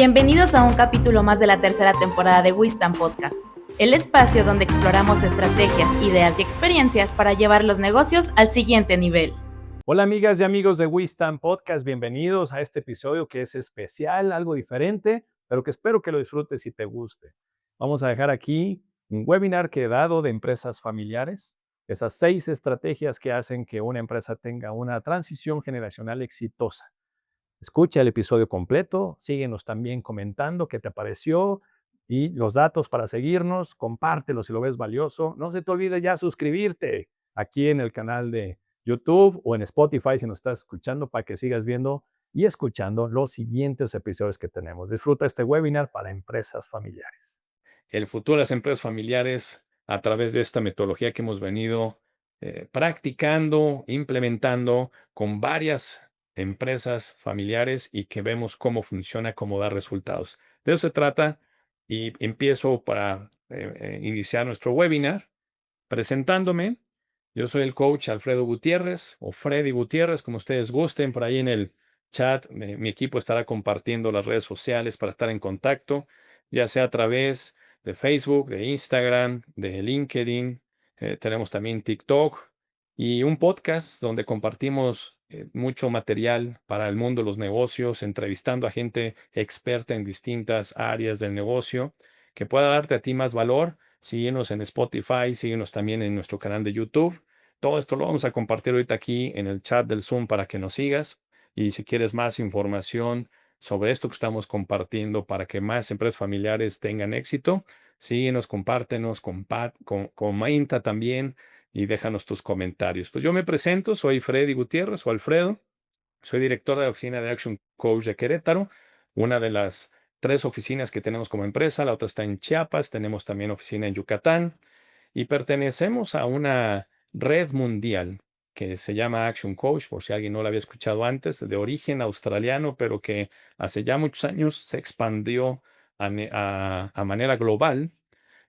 Bienvenidos a un capítulo más de la tercera temporada de Wisdom Podcast, el espacio donde exploramos estrategias, ideas y experiencias para llevar los negocios al siguiente nivel. Hola amigas y amigos de Wisdom Podcast, bienvenidos a este episodio que es especial, algo diferente, pero que espero que lo disfrutes y te guste. Vamos a dejar aquí un webinar que he dado de empresas familiares, esas 6 estrategias que hacen que una empresa tenga una transición generacional exitosa. Escucha el episodio completo, síguenos también comentando qué te pareció y los datos para seguirnos, compártelo si lo ves valioso. No se te olvide ya suscribirte aquí en el canal de YouTube o en Spotify si nos estás escuchando para que sigas viendo y escuchando los siguientes episodios que tenemos. Disfruta este webinar para empresas familiares. El futuro de las empresas familiares a través de esta metodología que hemos venido practicando, implementando con varias empresas familiares y que vemos cómo funciona, cómo da resultados. De eso se trata y empiezo para iniciar nuestro webinar presentándome. Yo soy el coach Alfredo Gutiérrez o Freddy Gutiérrez, como ustedes gusten. Por ahí en el chat mi equipo estará compartiendo las redes sociales para estar en contacto, ya sea a través de Facebook, de Instagram, de LinkedIn. Tenemos también TikTok y un podcast donde compartimos mucho material para el mundo de los negocios, entrevistando a gente experta en distintas áreas del negocio que pueda darte a ti más valor. Síguenos en Spotify, síguenos también en nuestro canal de YouTube. Todo esto lo vamos a compartir ahorita aquí en el chat del Zoom para que nos sigas. Y si quieres más información sobre esto que estamos compartiendo para que más empresas familiares tengan éxito, síguenos, compártenos, comenta también y déjanos tus comentarios. Pues yo me presento, soy Freddy Gutiérrez o Alfredo. Soy director de la oficina de Action Coach de Querétaro, una de las 3 oficinas que tenemos como empresa. La otra está en Chiapas, tenemos también oficina en Yucatán y pertenecemos a una red mundial que se llama Action Coach, por si alguien no la había escuchado antes, de origen australiano, pero que hace ya muchos años se expandió a manera global.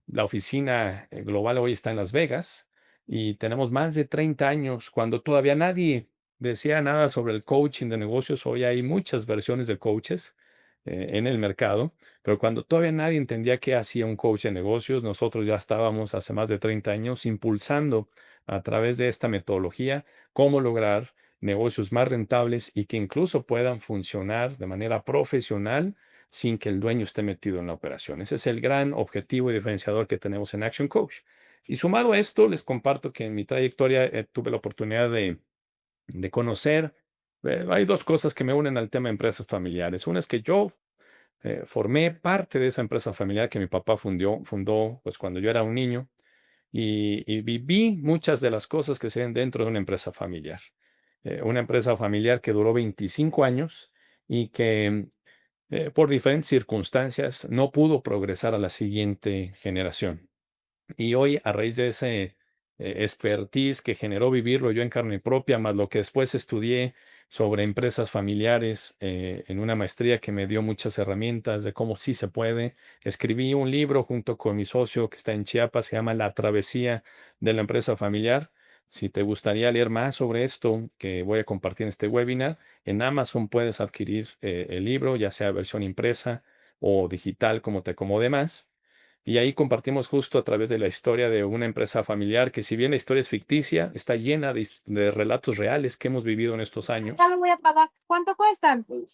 La oficina global hoy está en Las Vegas y tenemos más de 30 años cuando todavía nadie decía nada sobre el coaching de negocios. Hoy hay muchas versiones de coaches en el mercado, pero cuando todavía nadie entendía qué hacía un coach de negocios, nosotros ya estábamos hace más de 30 años impulsando a través de esta metodología cómo lograr negocios más rentables y que incluso puedan funcionar de manera profesional sin que el dueño esté metido en la operación. Ese es el gran objetivo y diferenciador que tenemos en Action Coach. Y sumado a esto, les comparto que en mi trayectoria tuve la oportunidad de conocer. Hay 2 cosas que me unen al tema de empresas familiares. Una es que yo formé parte de esa empresa familiar que mi papá fundó pues, cuando yo era un niño y viví muchas de las cosas que se ven dentro de una empresa familiar. Una empresa familiar que duró 25 años y que por diferentes circunstancias no pudo progresar a la siguiente generación. Y hoy, a raíz de ese expertise que generó vivirlo yo en carne propia, más lo que después estudié sobre empresas familiares en una maestría que me dio muchas herramientas de cómo sí se puede, escribí un libro junto con mi socio que está en Chiapas, se llama La travesía de la empresa familiar. Si te gustaría leer más sobre esto que voy a compartir en este webinar, en Amazon puedes adquirir el libro, ya sea versión impresa o digital, como te acomode más. Y ahí compartimos justo a través de la historia de una empresa familiar que, si bien la historia es ficticia, está llena de relatos reales que hemos vivido en estos años. Ya lo voy a pagar. ¿Cuánto cuestan? Pues,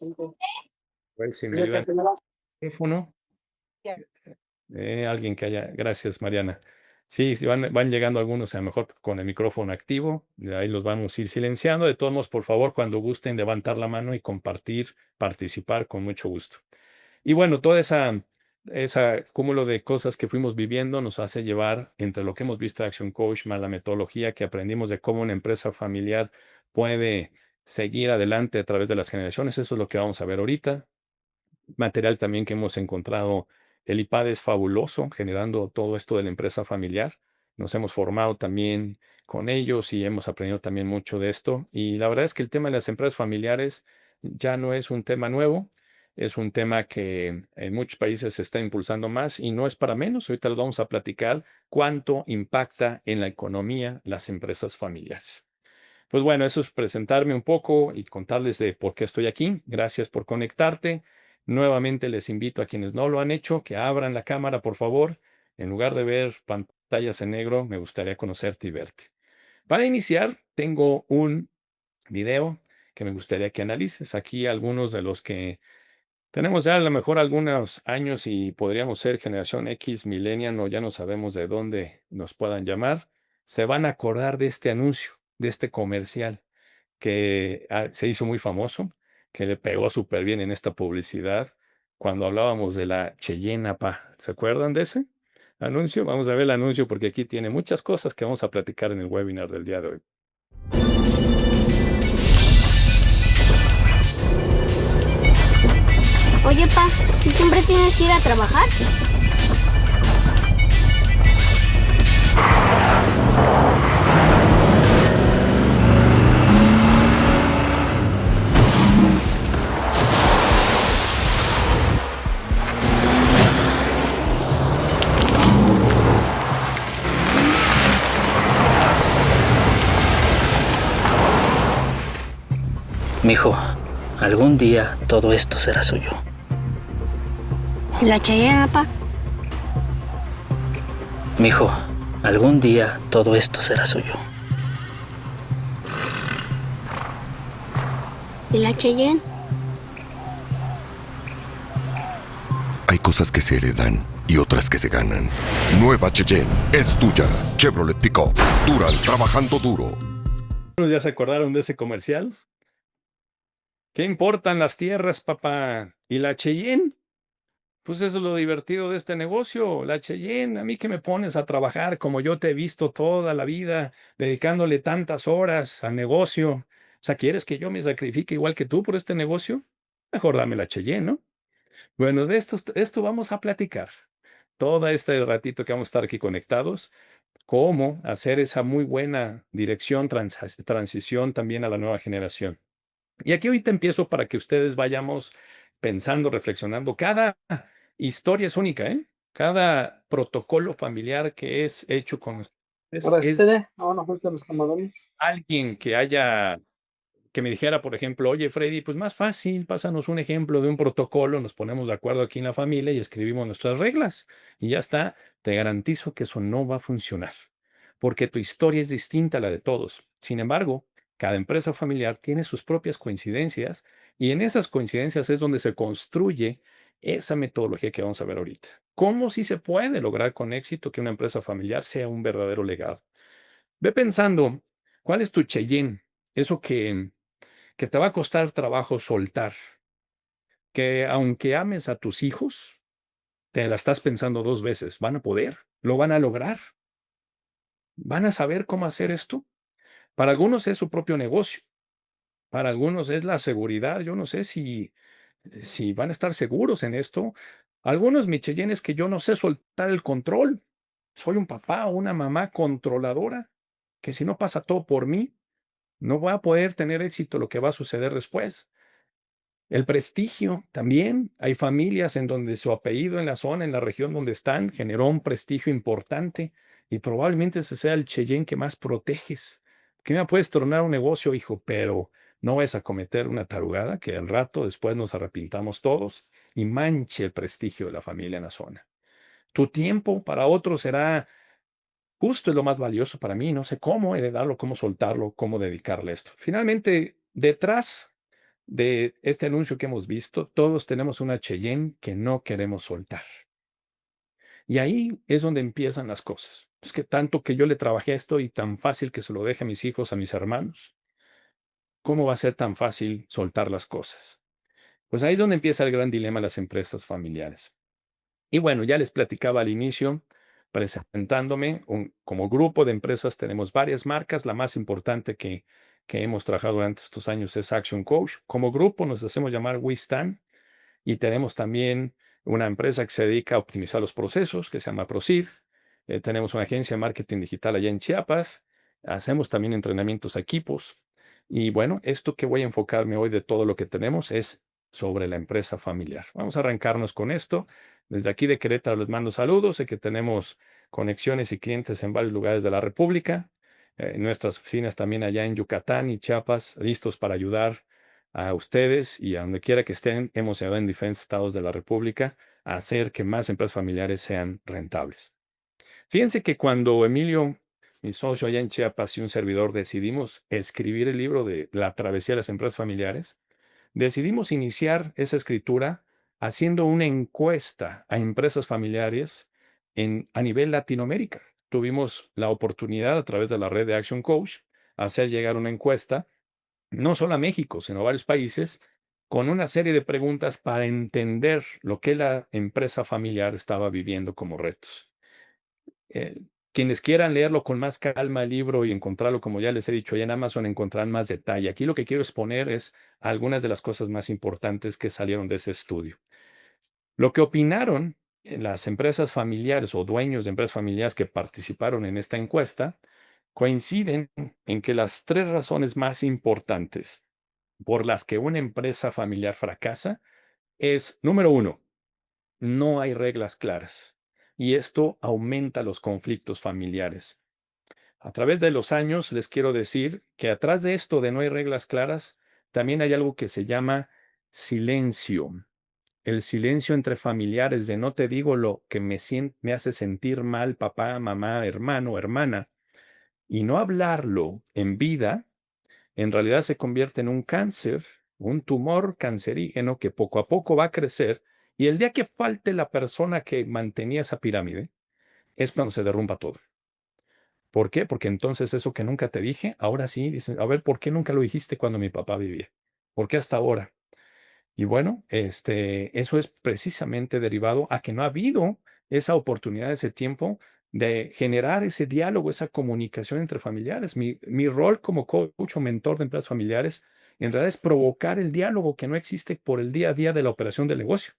si me ayudan con el teléfono, alguien que haya. Gracias, Mariana. Sí, si van llegando algunos, a lo mejor con el micrófono activo, de ahí los vamos a ir silenciando. De todos modos, por favor, cuando gusten levantar la mano y compartir, participar con mucho gusto. Y bueno, toda esa cúmulo de cosas que fuimos viviendo nos hace llevar entre lo que hemos visto de Action Coach más la metodología que aprendimos de cómo una empresa familiar puede seguir adelante a través de las generaciones. Eso es lo que vamos a ver ahorita. Material también que hemos encontrado. El IPAD es fabuloso generando todo esto de la empresa familiar. Nos hemos formado también con ellos y hemos aprendido también mucho de esto. Y la verdad es que el tema de las empresas familiares ya no es un tema nuevo. Es un tema que en muchos países se está impulsando más y no es para menos. Ahorita les vamos a platicar cuánto impacta en la economía las empresas familiares. Pues bueno, eso es presentarme un poco y contarles de por qué estoy aquí. Gracias por conectarte. Nuevamente les invito a quienes no lo han hecho que abran la cámara, por favor. En lugar de ver pantallas en negro, me gustaría conocerte y verte. Para iniciar, tengo un video que me gustaría que analices. Aquí algunos de los que tenemos ya a lo mejor algunos años y podríamos ser generación X, millennial, o ya no sabemos de dónde nos puedan llamar, se van a acordar de este anuncio, de este comercial que se hizo muy famoso, que le pegó súper bien en esta publicidad cuando hablábamos de la Cheyenne, pa. ¿Se acuerdan de ese anuncio? Vamos a ver el anuncio porque aquí tiene muchas cosas que vamos a platicar en el webinar del día de hoy. Oye, pa, ¿y siempre tienes que ir a trabajar? Mijo, algún día todo esto será suyo. ¿Y la Cheyenne, pa? Mijo, algún día todo esto será suyo. ¿Y la Cheyenne? Hay cosas que se heredan y otras que se ganan. Nueva Cheyenne es tuya. Chevrolet Pickups. Duran trabajando duro. ¿Ya se acordaron de ese comercial? ¿Qué importan las tierras, papá? ¿Y la Cheyenne? Pues eso es lo divertido de este negocio, la Cheyenne. A mí que me pones a trabajar como yo te he visto toda la vida, dedicándole tantas horas al negocio. O sea, ¿quieres que yo me sacrifique igual que tú por este negocio? Mejor dame la Cheyenne, ¿no? Bueno, de esto vamos a platicar. Todo este ratito que vamos a estar aquí conectados, cómo hacer esa muy buena dirección, transición también a la nueva generación. Y aquí ahorita empiezo para que ustedes vayamos pensando, reflexionando. Cada historia es única, ¿eh? Cada protocolo familiar que es hecho con es los camarones. alguien que me dijera, por ejemplo, oye, Freddy, pues más fácil, pásanos un ejemplo de un protocolo, nos ponemos de acuerdo aquí en la familia y escribimos nuestras reglas y ya está. Te garantizo que eso no va a funcionar, porque tu historia es distinta a la de todos. Sin embargo, cada empresa familiar tiene sus propias coincidencias y en esas coincidencias es donde se construye esa metodología que vamos a ver ahorita. ¿Cómo si se puede lograr con éxito que una empresa familiar sea un verdadero legado? Ve pensando, ¿cuál es tu Cheyenne? Eso que te va a costar trabajo soltar, que aunque ames a tus hijos, te la estás pensando dos veces. ¿Van a poder? ¿Lo van a lograr? ¿Van a saber cómo hacer esto? Para algunos es su propio negocio, para algunos es la seguridad. Yo no sé si van a estar seguros en esto. Algunos mi Cheyenne es que yo no sé soltar el control. Soy un papá o una mamá controladora, que si no pasa todo por mí, no voy a poder tener éxito lo que va a suceder después. El prestigio también. Hay familias en donde su apellido en la zona, en la región donde están, generó un prestigio importante y probablemente ese sea el Cheyenne que más proteges. Que me puedes tornar un negocio, hijo, pero no vayas a cometer una tarugada que al rato después nos arrepintamos todos y manche el prestigio de la familia en la zona. Tu tiempo para otros será justo, es lo más valioso para mí. No sé cómo heredarlo, cómo soltarlo, cómo dedicarle esto. Finalmente, detrás de este anuncio que hemos visto, todos tenemos una Cheyenne que no queremos soltar. Y ahí es donde empiezan las cosas. Es que tanto que yo le trabajé esto y tan fácil que se lo deje a mis hijos, a mis hermanos, ¿cómo va a ser tan fácil soltar las cosas? Pues ahí es donde empieza el gran dilema de las empresas familiares. Y bueno, ya les platicaba al inicio, presentándome, como grupo de empresas tenemos varias marcas. La más importante que hemos trabajado durante estos años es Action Coach. Como grupo nos hacemos llamar WeStan y tenemos también una empresa que se dedica a optimizar los procesos, que se llama Proceed. Tenemos una agencia de marketing digital allá en Chiapas. Hacemos también entrenamientos a equipos. Y bueno, esto que voy a enfocarme hoy de todo lo que tenemos es sobre la empresa familiar. Vamos a arrancarnos con esto. Desde aquí de Querétaro les mando saludos. Sé que tenemos conexiones y clientes en varios lugares de la República. Nuestras oficinas también allá en Yucatán y Chiapas, listos para ayudar a ustedes y a donde quiera que estén, hemos ayudado en diferentes estados de la República a hacer que más empresas familiares sean rentables. Fíjense que cuando Emilio, mi socio allá en Chiapas y un servidor decidimos escribir el libro de La travesía de las empresas familiares, decidimos iniciar esa escritura haciendo una encuesta a empresas familiares a nivel Latinoamérica. Tuvimos la oportunidad a través de la red de Action Coach hacer llegar una encuesta, no solo a México, sino a varios países, con una serie de preguntas para entender lo que la empresa familiar estaba viviendo como retos. Quienes quieran leerlo con más calma el libro y encontrarlo, como ya les he dicho, ya en Amazon encontrarán más detalle. Aquí lo que quiero exponer es algunas de las cosas más importantes que salieron de ese estudio. Lo que opinaron las empresas familiares o dueños de empresas familiares que participaron en esta encuesta coinciden en que las 3 razones más importantes por las que una empresa familiar fracasa es, número 1, no hay reglas claras y esto aumenta los conflictos familiares. A través de los años les quiero decir que atrás de esto de no hay reglas claras, también hay algo que se llama silencio. El silencio entre familiares de no te digo lo que me hace sentir mal papá, mamá, hermano, hermana, y no hablarlo en vida, en realidad se convierte en un cáncer, un tumor cancerígeno que poco a poco va a crecer y el día que falte la persona que mantenía esa pirámide, es cuando se derrumba todo. ¿Por qué? Porque entonces eso que nunca te dije, ahora sí, dices, a ver, ¿por qué nunca lo dijiste cuando mi papá vivía? ¿Por qué hasta ahora? Y bueno, eso es precisamente derivado a que no ha habido esa oportunidad, ese tiempo de generar ese diálogo, esa comunicación entre familiares. Mi rol como coach o mentor de empresas familiares en realidad es provocar el diálogo que no existe por el día a día de la operación del negocio.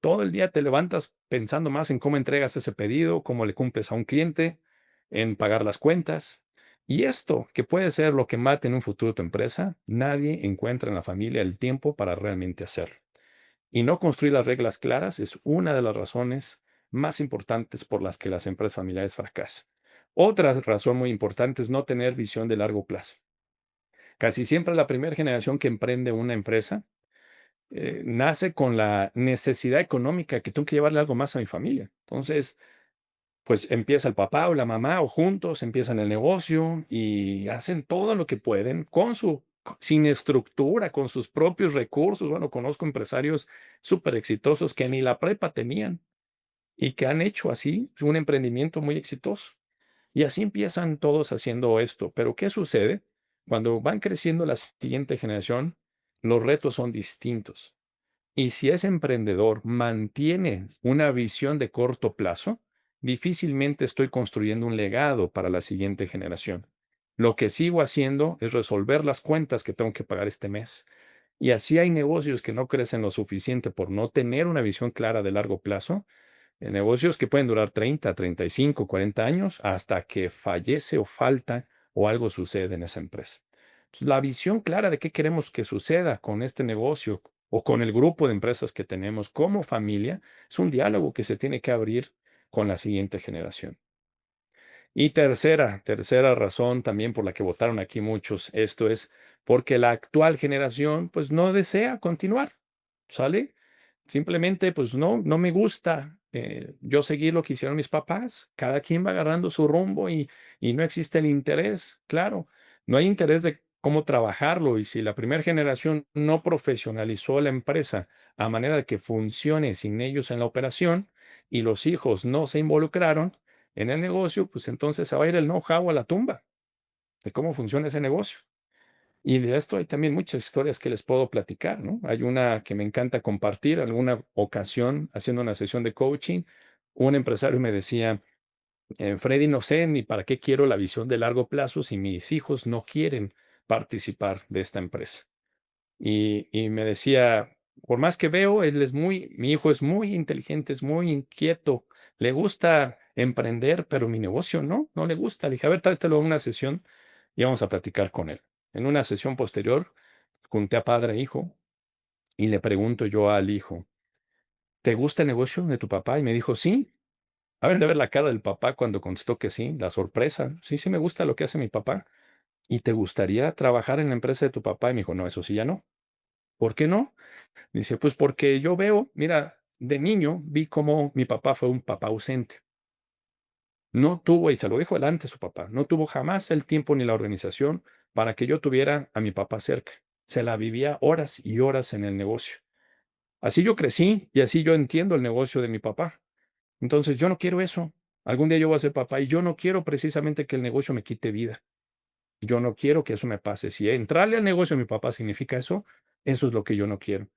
Todo el día te levantas pensando más en cómo entregas ese pedido, cómo le cumples a un cliente, en pagar las cuentas. Y esto, que puede ser lo que mate en un futuro tu empresa, nadie encuentra en la familia el tiempo para realmente hacerlo. Y no construir las reglas claras es una de las razones más importantes por las que las empresas familiares fracasan. Otra razón muy importante es no tener visión de largo plazo. Casi siempre la primera generación que emprende una empresa nace con la necesidad económica que tengo que llevarle algo más a mi familia. Entonces, pues empieza el papá o la mamá o juntos empiezan el negocio y hacen todo lo que pueden sin estructura, con sus propios recursos. Bueno, conozco empresarios súper exitosos que ni la prepa tenían y que han hecho así un emprendimiento muy exitoso. Y así empiezan todos haciendo esto. Pero ¿qué sucede? Cuando van creciendo la siguiente generación, los retos son distintos. Y si ese emprendedor mantiene una visión de corto plazo, difícilmente estoy construyendo un legado para la siguiente generación. Lo que sigo haciendo es resolver las cuentas que tengo que pagar este mes. Y así hay negocios que no crecen lo suficiente por no tener una visión clara de largo plazo, negocios que pueden durar 30, 35, 40 años hasta que fallece o falta o algo sucede en esa empresa. Entonces, la visión clara de qué queremos que suceda con este negocio o con el grupo de empresas que tenemos como familia es un diálogo que se tiene que abrir con la siguiente generación. Y tercera razón también por la que votaron aquí muchos, esto es porque la actual generación pues no desea continuar, ¿sale? Simplemente pues no me gusta yo seguir lo que hicieron mis papás, cada quien va agarrando su rumbo y no existe el interés, claro, no hay interés de cómo trabajarlo y si la primera generación no profesionalizó la empresa a manera de que funcione sin ellos en la operación y los hijos no se involucraron, en el negocio, pues entonces se va a ir el know-how a la tumba de cómo funciona ese negocio. Y de esto hay también muchas historias que les puedo platicar, ¿no? Hay una que me encanta compartir. Alguna ocasión, haciendo una sesión de coaching, un empresario me decía, Freddy, no sé ni para qué quiero la visión de largo plazo si mis hijos no quieren participar de esta empresa. Y me decía, por más que veo, mi hijo es muy inteligente, es muy inquieto, le gusta emprender, pero mi negocio no le gusta. Le dije, a ver, tráetelo a una sesión y vamos a platicar con él. En una sesión posterior, junté a padre e hijo y le pregunto yo al hijo, ¿te gusta el negocio de tu papá? Y me dijo, sí. A ver, de ver la cara del papá cuando contestó que sí, la sorpresa. Sí, sí me gusta lo que hace mi papá. ¿Y te gustaría trabajar en la empresa de tu papá? Y me dijo, no, eso sí ya no. ¿Por qué no? Dice, pues porque yo veo, mira, de niño vi cómo mi papá fue un papá ausente. No tuvo, y se lo dijo delante su papá, no tuvo jamás el tiempo ni la organización para que yo tuviera a mi papá cerca. Se la vivía horas y horas en el negocio. Así yo crecí y así yo entiendo el negocio de mi papá. Entonces yo no quiero eso. Algún día yo voy a ser papá y yo no quiero precisamente que el negocio me quite vida. Yo no quiero que eso me pase. Si entrarle al negocio de mi papá significa eso, eso es lo que yo no quiero.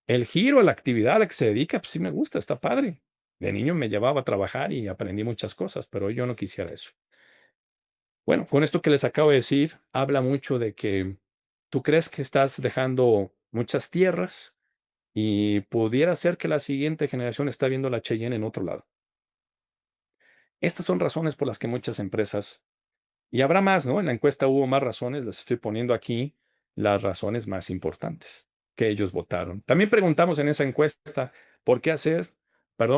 El giro, la actividad a la que se dedica, pues sí me gusta, está padre. De niño me llevaba a trabajar y aprendí muchas cosas, pero yo no quisiera eso. Bueno, con esto que les acabo de decir, habla mucho de que tú crees que estás dejando muchas tierras y pudiera ser que la siguiente generación está viendo la Cheyenne en otro lado. Estas son razones por las que muchas empresas, y habrá más, ¿no? En la encuesta hubo más razones, les estoy poniendo aquí las razones más importantes que ellos votaron. También preguntamos en esa encuesta, ¿por qué hacer,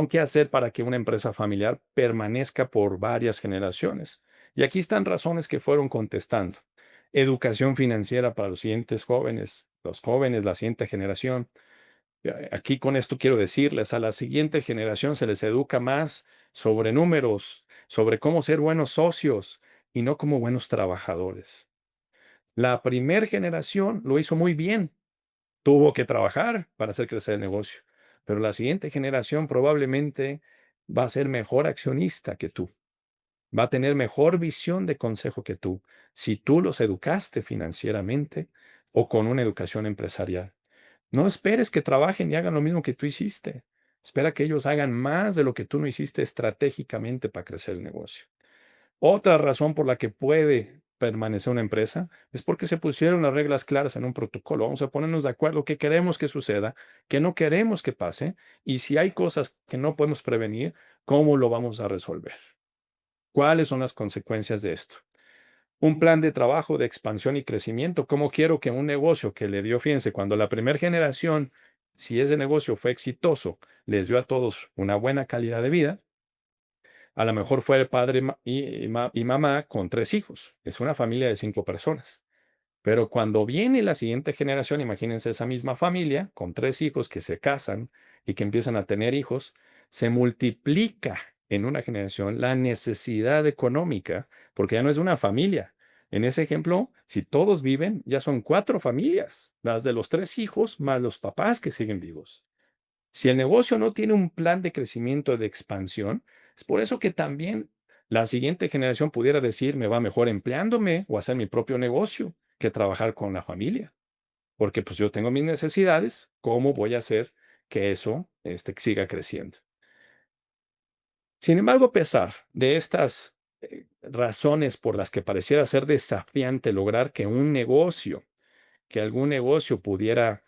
qué hacer para que una empresa familiar permanezca por varias generaciones? Y aquí están razones que fueron contestando. Educación financiera para los siguientes jóvenes, la siguiente generación. Aquí con esto quiero decirles, a la siguiente generación se les educa más sobre números, sobre cómo ser buenos socios y no como buenos trabajadores. La primera generación lo hizo muy bien, tuvo que trabajar para hacer crecer el negocio, pero la siguiente generación probablemente va a ser mejor accionista que tú, va a tener mejor visión de consejo que tú, si tú los educaste financieramente o con una educación empresarial. No esperes que trabajen y hagan lo mismo que tú hiciste. Espera que ellos hagan más de lo que tú no hiciste estratégicamente para crecer el negocio. Otra razón por la que puede permanecer una empresa es porque se pusieron las reglas claras en un protocolo. Vamos a ponernos de acuerdo qué queremos que suceda, qué no queremos que pase y si hay cosas que no podemos prevenir, cómo lo vamos a resolver. ¿Cuáles son las consecuencias de esto? Un plan de trabajo de expansión y crecimiento. ¿Cómo quiero que un negocio que le dio, fíjense, cuando la primera generación, si ese negocio fue exitoso, les dio a todos una buena calidad de vida? A lo mejor fue el padre y mamá con 3 hijos. Es una familia de 5 personas. Pero cuando viene la siguiente generación, imagínense esa misma familia con 3 hijos que se casan y que empiezan a tener hijos, se multiplica en una generación la necesidad económica, porque ya no es una familia. En ese ejemplo, si todos viven, ya son 4 familias, las de los 3 hijos más los papás que siguen vivos. Si el negocio no tiene un plan de crecimiento, de expansión, es por eso que también la siguiente generación pudiera decir, me va mejor empleándome o hacer mi propio negocio que trabajar con la familia. Porque pues yo tengo mis necesidades, ¿cómo voy a hacer que eso siga creciendo? Sin embargo, a pesar de estas razones por las que pareciera ser desafiante lograr que algún negocio pudiera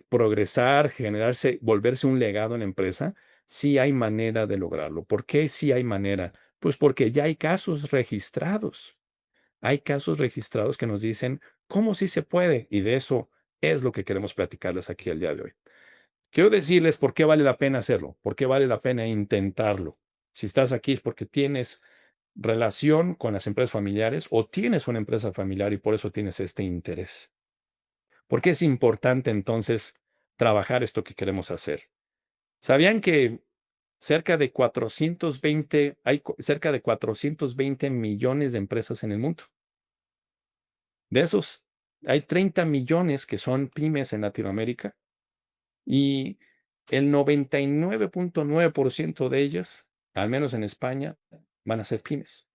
progresar, generarse, volverse un legado en la empresa, sí hay manera de lograrlo. ¿Por qué sí hay manera? Pues porque ya hay casos registrados. Hay casos registrados que nos dicen cómo sí se puede, y de eso es lo que queremos platicarles aquí el día de hoy. Quiero decirles por qué vale la pena hacerlo, por qué vale la pena intentarlo. Si estás aquí es porque tienes relación con las empresas familiares o tienes una empresa familiar y por eso tienes este interés. ¿Por qué es importante entonces trabajar esto que queremos hacer? ¿Sabían que hay cerca de 420 millones de empresas en el mundo? De esos, hay 30 millones que son pymes en Latinoamérica y el 99.9% de ellas, al menos en España, van a ser pymes.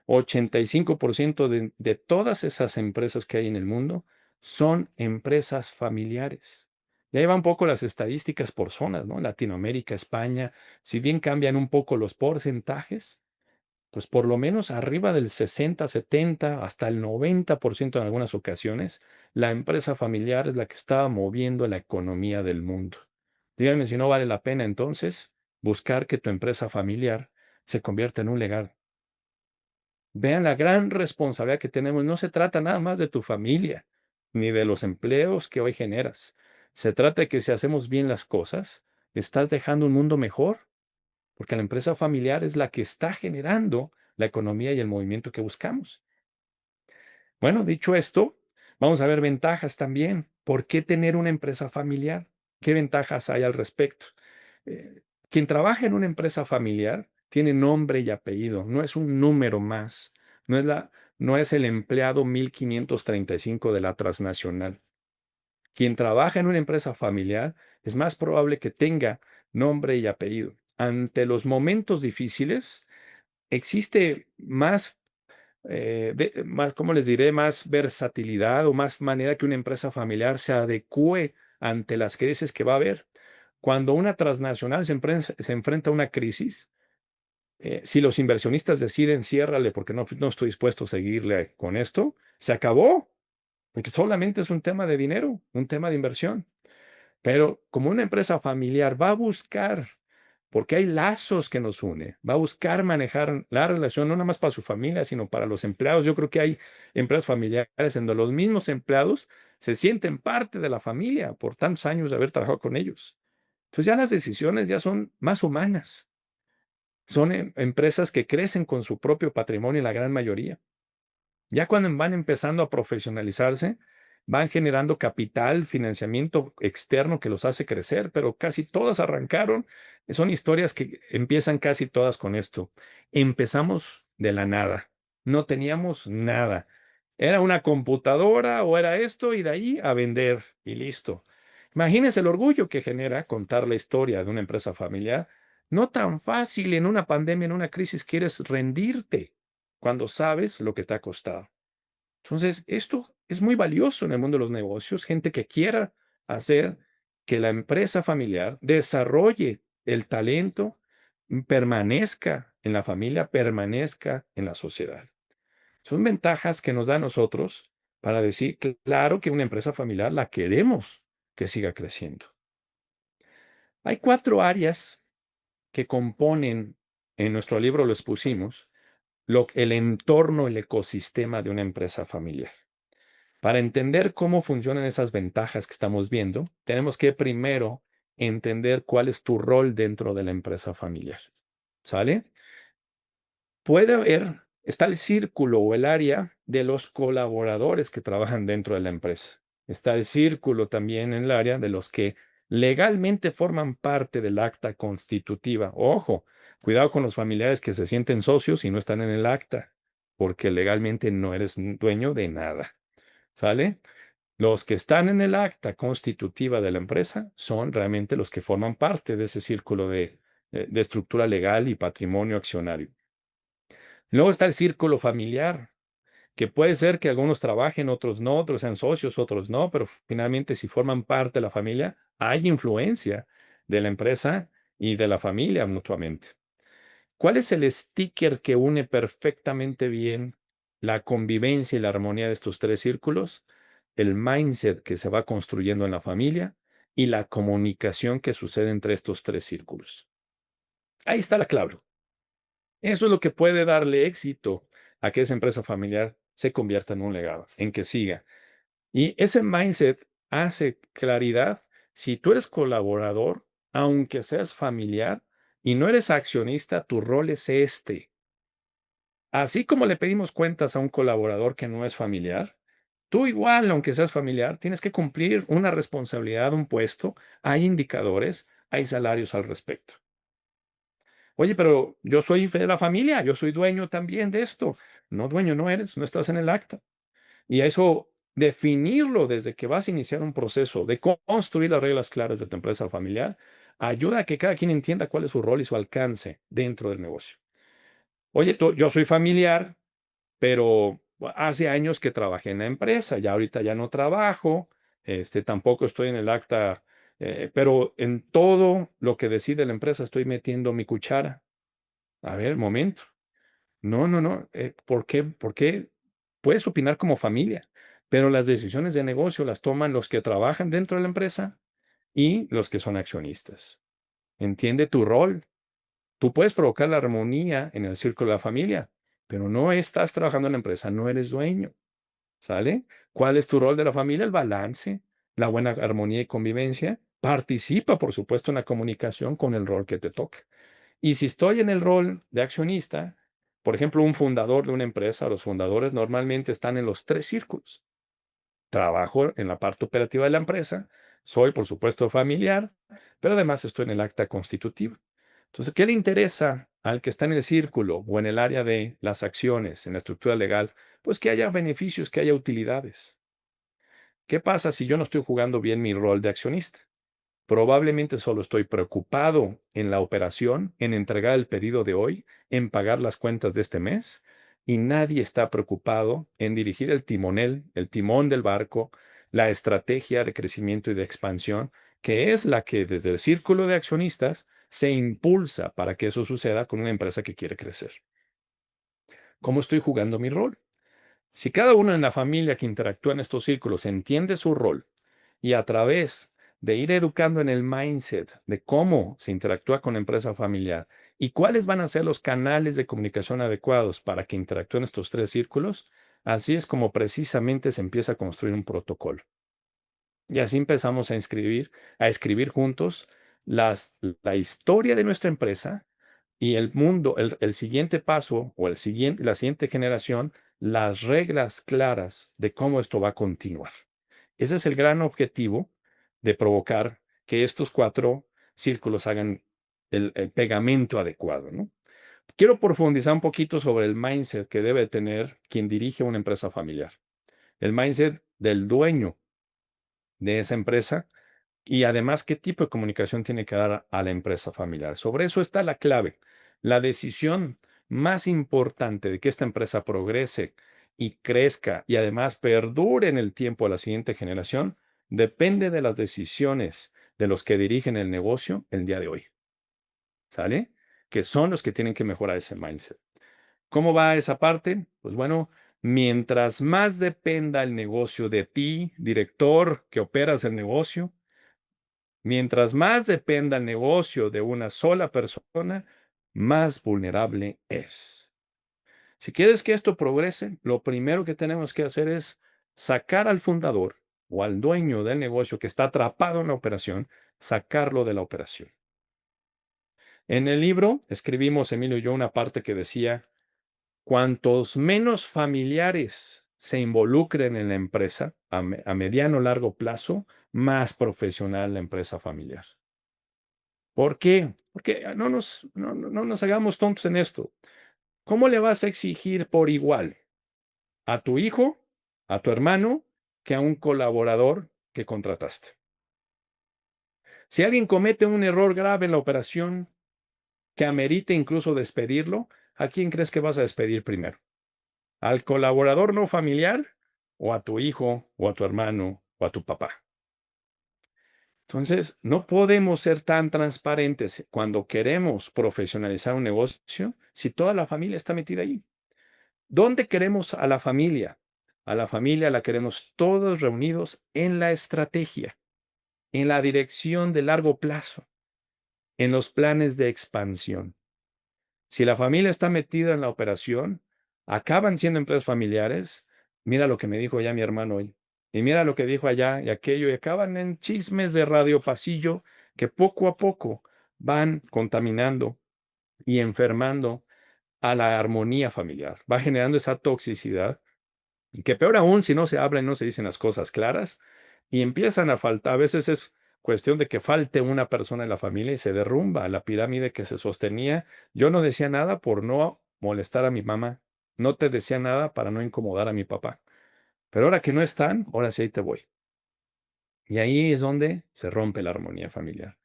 85% de todas esas empresas que hay en el mundo son empresas familiares. Y ahí van un poco las estadísticas por zonas, ¿no? Latinoamérica, España, si bien cambian un poco los porcentajes, pues por lo menos arriba del 60, 70, hasta el 90% en algunas ocasiones, la empresa familiar es la que está moviendo la economía del mundo. Díganme si no vale la pena entonces buscar que tu empresa familiar se convierta en un legado. Vean la gran responsabilidad que tenemos. No se trata nada más de tu familia, ni de los empleos que hoy generas. Se trata de que si hacemos bien las cosas, estás dejando un mundo mejor, porque la empresa familiar es la que está generando la economía y el movimiento que buscamos. Bueno, dicho esto, vamos a ver ventajas también. ¿Por qué tener una empresa familiar? ¿Qué ventajas hay al respecto? Quien trabaja en una empresa familiar tiene nombre y apellido, no es un número más, no es el empleado 1535 de la transnacional. Quien trabaja en una empresa familiar es más probable que tenga nombre y apellido. Ante los momentos difíciles, existe más, ¿cómo les diré? Más versatilidad o más manera que una empresa familiar se adecue ante las crisis que va a haber. Cuando una transnacional se enfrenta a una crisis, si los inversionistas deciden ciérrale porque no estoy dispuesto a seguirle con esto, se acabó, porque solamente es un tema de dinero, un tema de inversión. Pero como una empresa familiar va a buscar, porque hay lazos que nos une, va a buscar manejar la relación no nada más para su familia, sino para los empleados. Yo creo que hay empresas familiares en donde los mismos empleados se sienten parte de la familia por tantos años de haber trabajado con ellos. Entonces ya las decisiones ya son más humanas. Son empresas que crecen con su propio patrimonio, la gran mayoría. Ya cuando van empezando a profesionalizarse, van generando capital, financiamiento externo que los hace crecer, pero casi todas arrancaron. Son historias que empiezan casi todas con esto. Empezamos de la nada. No teníamos nada. Era una computadora o era esto y de ahí a vender y listo. Imagínense el orgullo que genera contar la historia de una empresa familiar. No tan fácil en una pandemia, en una crisis, quieres rendirte cuando sabes lo que te ha costado. Entonces, esto es muy valioso en el mundo de los negocios, gente que quiera hacer que la empresa familiar desarrolle el talento, permanezca en la familia, permanezca en la sociedad. Son ventajas que nos da a nosotros para decir, claro que una empresa familiar la queremos que siga creciendo. Hay 4 áreas que componen, en nuestro libro lo expusimos, el entorno, el ecosistema de una empresa familiar. Para entender cómo funcionan esas ventajas que estamos viendo, tenemos que primero entender cuál es tu rol dentro de la empresa familiar. ¿Sale? Está el círculo o el área de los colaboradores que trabajan dentro de la empresa. Está el círculo también en el área de los que legalmente forman parte del acta constitutiva. Ojo, cuidado con los familiares que se sienten socios y no están en el acta, porque legalmente no eres dueño de nada. ¿Sale? Los que están en el acta constitutiva de la empresa son realmente los que forman parte de ese círculo de estructura legal y patrimonio accionario. Luego está el círculo familiar, que puede ser que algunos trabajen, otros no, otros sean socios, otros no, pero finalmente si forman parte de la familia, hay influencia de la empresa y de la familia mutuamente. ¿Cuál es el sticker que une perfectamente bien la convivencia y la armonía de estos 3 círculos? El mindset que se va construyendo en la familia y la comunicación que sucede entre estos 3 círculos. Ahí está la clave. Eso es lo que puede darle éxito a que esa empresa familiar se convierta en un legado, en que siga. Y ese mindset hace claridad. Si tú eres colaborador, aunque seas familiar y no eres accionista, tu rol es este. Así como le pedimos cuentas a un colaborador que no es familiar, tú igual, aunque seas familiar, tienes que cumplir una responsabilidad, un puesto. Hay indicadores, hay salarios al respecto. Oye, pero yo soy de la familia, yo soy dueño también de esto. No, dueño no eres, no estás en el acta. Y eso, definirlo desde que vas a iniciar un proceso de construir las reglas claras de tu empresa familiar, ayuda a que cada quien entienda cuál es su rol y su alcance dentro del negocio. Oye, yo soy familiar, pero hace años que trabajé en la empresa, ya ahorita ya no trabajo, tampoco estoy en el acta, pero en todo lo que decide la empresa estoy metiendo mi cuchara. A ver, momento. No. ¿Por qué? Porque puedes opinar como familia, pero las decisiones de negocio las toman los que trabajan dentro de la empresa y los que son accionistas. Entiende tu rol. Tú puedes provocar la armonía en el círculo de la familia, pero no estás trabajando en la empresa, no eres dueño. ¿Sale? ¿Cuál es tu rol de la familia? El balance, la buena armonía y convivencia. Participa, por supuesto, en la comunicación con el rol que te toca. Y si estoy en el rol de accionista, por ejemplo, un fundador de una empresa, los fundadores normalmente están en los 3 círculos. trabajo en la parte operativa de la empresa, soy, por supuesto, familiar, pero además estoy en el acta constitutiva. Entonces, ¿qué le interesa al que está en el círculo o en el área de las acciones, en la estructura legal? Pues que haya beneficios, que haya utilidades. ¿Qué pasa si yo no estoy jugando bien mi rol de accionista? Probablemente solo estoy preocupado en la operación, en entregar el pedido de hoy, en pagar las cuentas de este mes, y nadie está preocupado en dirigir el timonel, el timón del barco, la estrategia de crecimiento y de expansión, que es la que desde el círculo de accionistas se impulsa para que eso suceda con una empresa que quiere crecer. ¿Cómo estoy jugando mi rol? Si cada uno en la familia que interactúa en estos círculos entiende su rol y a través de ir educando en el mindset de cómo se interactúa con la empresa familiar y cuáles van a ser los canales de comunicación adecuados para que interactúen estos tres círculos, así es como precisamente se empieza a construir un protocolo. Y así empezamos a escribir juntos la historia de nuestra empresa y el mundo, el siguiente paso o la siguiente generación, las reglas claras de cómo esto va a continuar. Ese es el gran objetivo de provocar que estos 4 círculos hagan el pegamento adecuado, ¿no? Quiero profundizar un poquito sobre el mindset que debe tener quien dirige una empresa familiar. El mindset del dueño de esa empresa y además qué tipo de comunicación tiene que dar a la empresa familiar. Sobre eso está la clave. La decisión más importante de que esta empresa progrese y crezca y además perdure en el tiempo a la siguiente generación depende de las decisiones de los que dirigen el negocio el día de hoy. ¿Sale? Que son los que tienen que mejorar ese mindset. ¿Cómo va esa parte? Pues bueno, mientras más dependa el negocio de ti, director que operas el negocio, mientras más dependa el negocio de una sola persona, más vulnerable es. Si quieres que esto progrese, lo primero que tenemos que hacer es sacar al fundador o al dueño del negocio que está atrapado en la operación, sacarlo de la operación. En el libro escribimos, Emilio y yo, una parte que decía, cuantos menos familiares se involucren en la empresa a mediano o largo plazo, más profesional la empresa familiar. ¿Por qué? Porque no nos hagamos tontos en esto. ¿Cómo le vas a exigir por igual a tu hijo, a tu hermano, que a un colaborador que contrataste? Si alguien comete un error grave en la operación que amerite incluso despedirlo, ¿a quién crees que vas a despedir primero? ¿Al colaborador no familiar o a tu hijo o a tu hermano o a tu papá? Entonces, no podemos ser tan transparentes cuando queremos profesionalizar un negocio si toda la familia está metida ahí. ¿Dónde queremos a la familia? A la familia la queremos todos reunidos en la estrategia, en la dirección de largo plazo, en los planes de expansión. Si la familia está metida en la operación, acaban siendo empresas familiares. Mira lo que me dijo ya mi hermano hoy. Y mira lo que dijo allá y aquello. Y acaban en chismes de radio pasillo que poco a poco van contaminando y enfermando a la armonía familiar. Va generando esa toxicidad. Y que peor aún si no se hablan, no se dicen las cosas claras y empiezan a faltar. A veces es cuestión de que falte una persona en la familia y se derrumba la pirámide que se sostenía. Yo no decía nada por no molestar a mi mamá. No te decía nada para no incomodar a mi papá. Pero ahora que no están, ahora sí ahí te voy. Y ahí es donde se rompe la armonía familiar.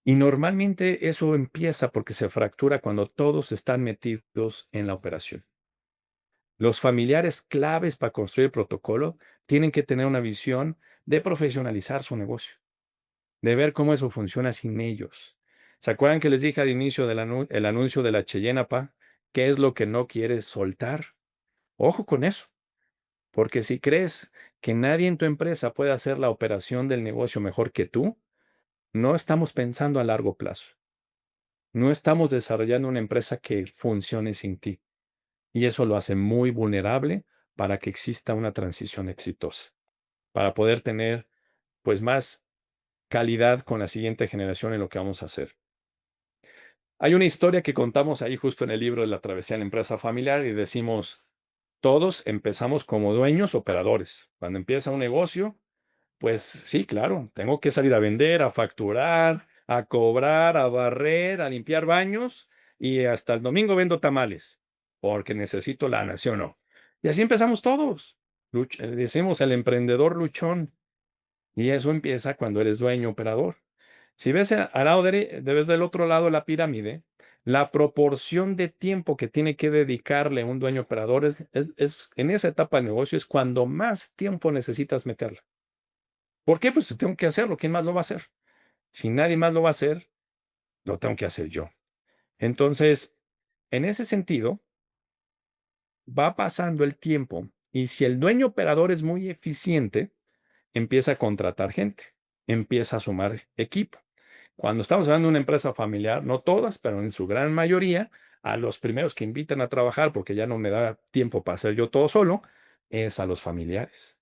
Y normalmente eso empieza porque se fractura cuando todos están metidos en la operación. Los familiares claves para construir el protocolo tienen que tener una visión de profesionalizar su negocio, de ver cómo eso funciona sin ellos. ¿Se acuerdan que les dije al inicio del anuncio de la Cheyenne, pa? ¿Qué es lo que no quieres soltar? Ojo con eso, porque si crees que nadie en tu empresa puede hacer la operación del negocio mejor que tú, no estamos pensando a largo plazo. No estamos desarrollando una empresa que funcione sin ti. Y eso lo hace muy vulnerable para que exista una transición exitosa, para poder tener pues más calidad con la siguiente generación en lo que vamos a hacer. Hay una historia que contamos ahí justo en el libro de la travesía en la empresa familiar y decimos, Todos empezamos como dueños operadores. Cuando empieza un negocio, pues sí, claro, tengo que salir a vender, a facturar, a cobrar, a barrer, a limpiar baños y hasta el domingo vendo tamales porque necesito lana, ¿sí o no? Y así empezamos todos. Decimos el emprendedor luchón y eso empieza cuando eres dueño operador. Si ves al lado ves del otro lado de la pirámide, la proporción de tiempo que tiene que dedicarle un dueño operador en esa etapa del negocio es cuando más tiempo necesitas meterle. ¿Por qué? Pues tengo que hacerlo. ¿Quién más lo va a hacer? Si nadie más lo va a hacer, lo tengo que hacer yo. Entonces, en ese sentido, va pasando el tiempo y si el dueño operador es muy eficiente, empieza a contratar gente, empieza a sumar equipo. Cuando estamos hablando de una empresa familiar, no todas, pero en su gran mayoría, a los primeros que invitan a trabajar, porque ya no me da tiempo para hacer yo todo solo, es a los familiares.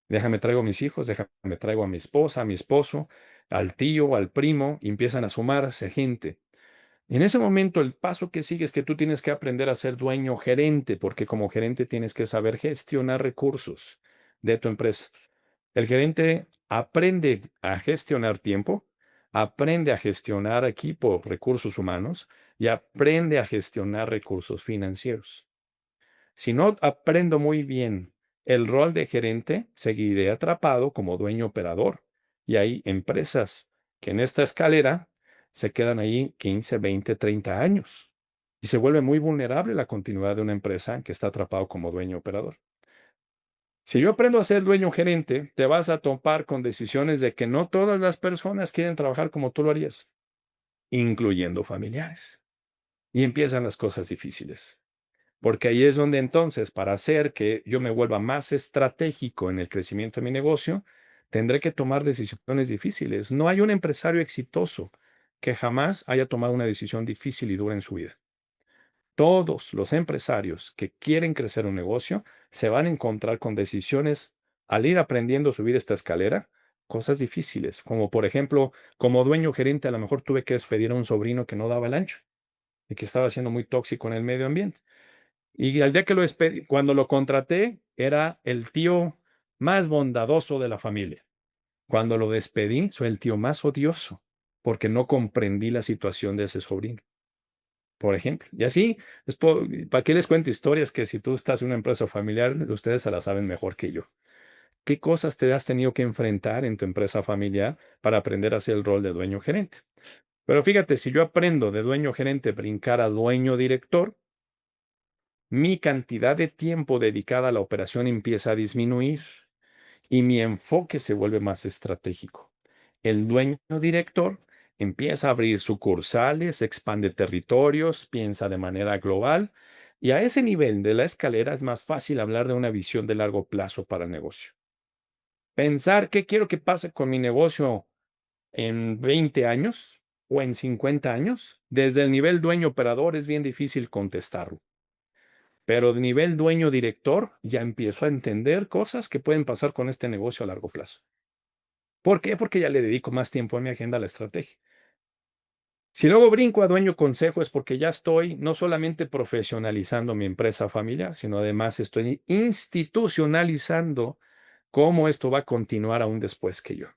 Déjame traigo a mis hijos, déjame traigo a mi esposa, a mi esposo, al tío, al primo, y empiezan a sumarse gente. En ese momento, el paso que sigue es que tú tienes que aprender a ser dueño gerente, porque como gerente tienes que saber gestionar recursos de tu empresa. El gerente aprende a gestionar tiempo, aprende a gestionar equipo, recursos humanos y aprende a gestionar recursos financieros. Si no aprendo muy bien el rol de gerente, seguiré atrapado como dueño operador. Y hay empresas que en esta escalera se quedan ahí 15, 20, 30 años. Y se vuelve muy vulnerable la continuidad de una empresa que está atrapado como dueño operador. Si yo aprendo a ser dueño gerente, te vas a topar con decisiones de que no todas las personas quieren trabajar como tú lo harías, incluyendo familiares. Y empiezan las cosas difíciles. Porque ahí es donde entonces, para hacer que yo me vuelva más estratégico en el crecimiento de mi negocio, tendré que tomar decisiones difíciles. No hay un empresario exitoso que jamás haya tomado una decisión difícil y dura en su vida. Todos los empresarios que quieren crecer un negocio se van a encontrar con decisiones al ir aprendiendo a subir esta escalera, cosas difíciles, como por ejemplo, como dueño gerente, a lo mejor tuve que despedir a un sobrino que no daba el ancho y que estaba siendo muy tóxico en el medio ambiente. Y al día que lo despedí, cuando lo contraté, era el tío más bondadoso de la familia. Cuando lo despedí, soy el tío más odioso, porque no comprendí la situación de ese sobrino, por ejemplo. Y así, ¿para qué les cuento historias que si tú estás en una empresa familiar, ustedes se las saben mejor que yo? ¿Qué cosas te has tenido que enfrentar en tu empresa familiar para aprender a hacer el rol de dueño gerente? Pero fíjate, si yo aprendo de dueño gerente brincar a dueño director, mi cantidad de tiempo dedicada a la operación empieza a disminuir y mi enfoque se vuelve más estratégico. El dueño director empieza a abrir sucursales, expande territorios, piensa de manera global y a ese nivel de la escalera es más fácil hablar de una visión de largo plazo para el negocio. Pensar qué quiero que pase con mi negocio en 20 años o en 50 años, desde el nivel dueño operador es bien difícil contestarlo. Pero de nivel dueño director ya empiezo a entender cosas que pueden pasar con este negocio a largo plazo. ¿Por qué? Porque ya le dedico más tiempo en mi agenda a la estrategia. Si luego brinco a dueño consejo es porque ya estoy no solamente profesionalizando mi empresa familiar, sino además estoy institucionalizando cómo esto va a continuar aún después que yo.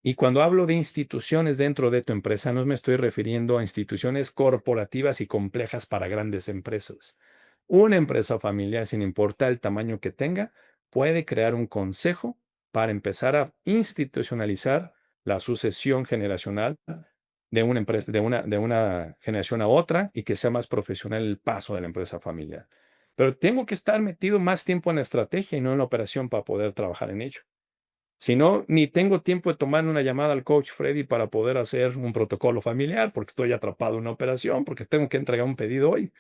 Y cuando hablo de instituciones dentro de tu empresa, no me estoy refiriendo a instituciones corporativas y complejas para grandes empresas. Una empresa familiar, sin importar el tamaño que tenga, puede crear un consejo para empezar a institucionalizar la sucesión generacional de una empresa, de una generación a otra y que sea más profesional el paso de la empresa familiar. Pero tengo que estar metido más tiempo en la estrategia y no en la operación para poder trabajar en ello. Si no, ni tengo tiempo de tomar una llamada al coach Freddy para poder hacer un protocolo familiar porque estoy atrapado en una operación, porque tengo que entregar un pedido hoy.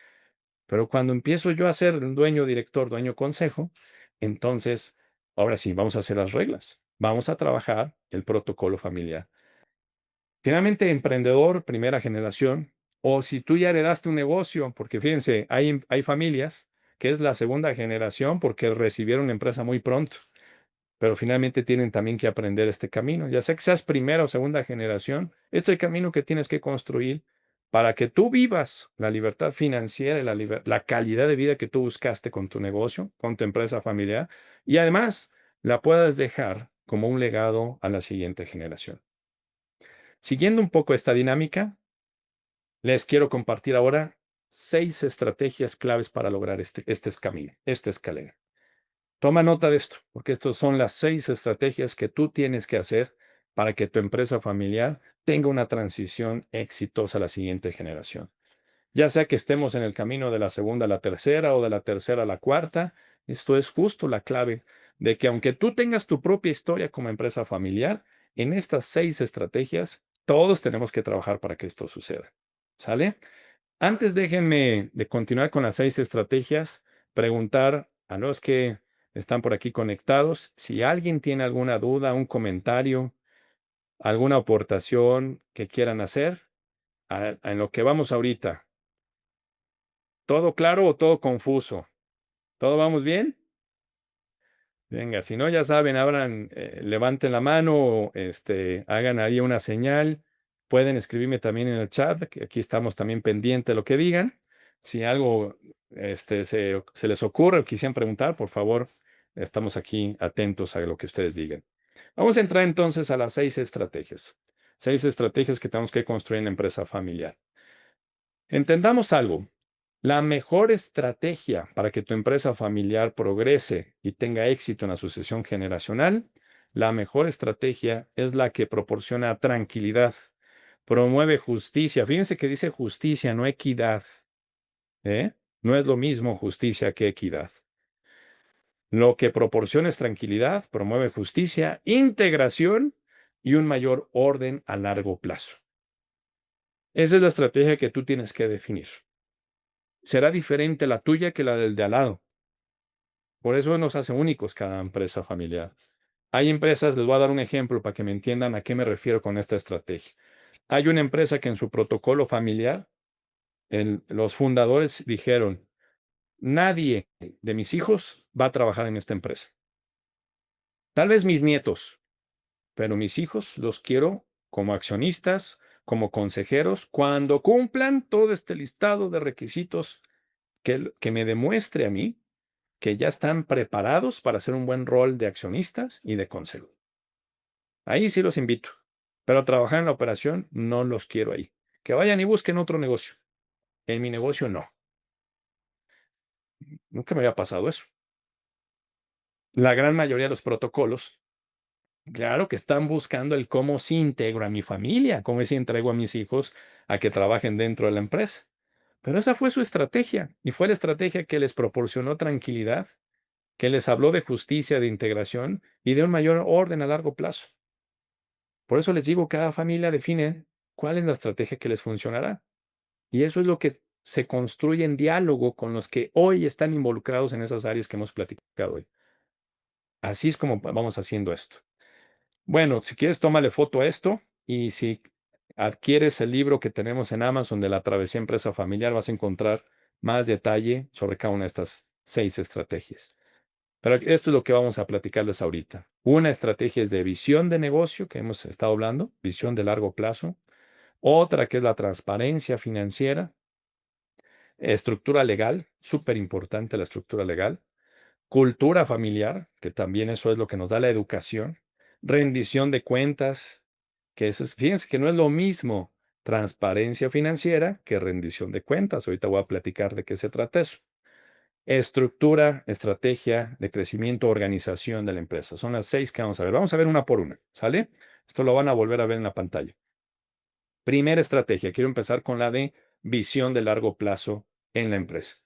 Pero cuando empiezo yo a ser dueño director, dueño consejo, entonces, ahora sí, vamos a hacer las reglas. Vamos a trabajar el protocolo familiar. Finalmente, emprendedor, primera generación, o si tú ya heredaste un negocio, porque fíjense, hay familias que es la segunda generación porque recibieron una empresa muy pronto, pero finalmente tienen también que aprender este camino. Ya sea que seas primera o segunda generación, este es el camino que tienes que construir para que tú vivas la libertad financiera y la calidad de vida que tú buscaste con tu negocio, con tu empresa familiar, y además la puedas dejar como un legado a la siguiente generación. Siguiendo un poco esta dinámica, les quiero compartir ahora 6 estrategias claves para lograr esta escalera. Toma nota de esto, porque estas son las 6 estrategias que tú tienes que hacer para que tu empresa familiar tenga una transición exitosa a la siguiente generación. Ya sea que estemos en el camino de la segunda a la tercera o de la tercera a la cuarta, esto es justo la clave de que aunque tú tengas tu propia historia como empresa familiar, en estas 6 estrategias todos tenemos que trabajar para que esto suceda. ¿Sale? Antes déjenme de continuar con las 6 estrategias, preguntar a los que están por aquí conectados si alguien tiene alguna duda, un comentario, alguna aportación que quieran hacer en lo que vamos ahorita. ¿Todo claro o todo confuso? ¿Todo vamos bien? Venga, si no, ya saben, levanten la mano o hagan ahí una señal. Pueden escribirme también en el chat, que aquí estamos también pendientes de lo que digan. Si algo se les ocurre o quisieran preguntar, por favor, estamos aquí atentos a lo que ustedes digan. Vamos a entrar entonces a las 6 estrategias. 6 estrategias que tenemos que construir en la empresa familiar. Entendamos algo. La mejor estrategia para que tu empresa familiar progrese y tenga éxito en la sucesión generacional, la mejor estrategia es la que proporciona tranquilidad, promueve justicia. Fíjense que dice justicia, no equidad. No es lo mismo justicia que equidad. Lo que proporciona es tranquilidad, promueve justicia, integración y un mayor orden a largo plazo. Esa es la estrategia que tú tienes que definir. Será diferente la tuya que la del de al lado. Por eso nos hace únicos cada empresa familiar. Hay empresas, les voy a dar un ejemplo para que me entiendan a qué me refiero con esta estrategia. Hay una empresa que en su protocolo familiar, los fundadores dijeron, nadie de mis hijos va a trabajar en esta empresa. Tal vez mis nietos, pero mis hijos los quiero como accionistas, como consejeros, cuando cumplan todo este listado de requisitos que me demuestre a mí que ya están preparados para hacer un buen rol de accionistas y de consejo. Ahí sí los invito, pero a trabajar en la operación no los quiero ahí. Que vayan y busquen otro negocio. En mi negocio no. Nunca me había pasado eso. La gran mayoría de los protocolos, claro que están buscando el cómo sí integro a mi familia, cómo sí entrego a mis hijos a que trabajen dentro de la empresa. Pero esa fue su estrategia y fue la estrategia que les proporcionó tranquilidad, que les habló de justicia, de integración y de un mayor orden a largo plazo. Por eso les digo, cada familia define cuál es la estrategia que les funcionará. Y eso es lo que se construye en diálogo con los que hoy están involucrados en esas áreas que hemos platicado hoy. Así es como vamos haciendo esto. Bueno, si quieres, tómale foto a esto y si adquieres el libro que tenemos en Amazon de la travesía empresa familiar, vas a encontrar más detalle sobre cada una de estas 6 estrategias. Pero esto es lo que vamos a platicarles ahorita. Una estrategia es de visión de negocio, que hemos estado hablando, visión de largo plazo. Otra que es la transparencia financiera. Estructura legal, súper importante la estructura legal. Cultura familiar, que también eso es lo que nos da la educación. Rendición de cuentas, fíjense que no es lo mismo transparencia financiera que rendición de cuentas. Ahorita voy a platicar de qué se trata eso. Estructura, estrategia de crecimiento, organización de la empresa. Son las 6 que vamos a ver. Vamos a ver una por una, ¿sale? Esto lo van a volver a ver en la pantalla. Primera estrategia. Quiero empezar con la de visión de largo plazo en la empresa.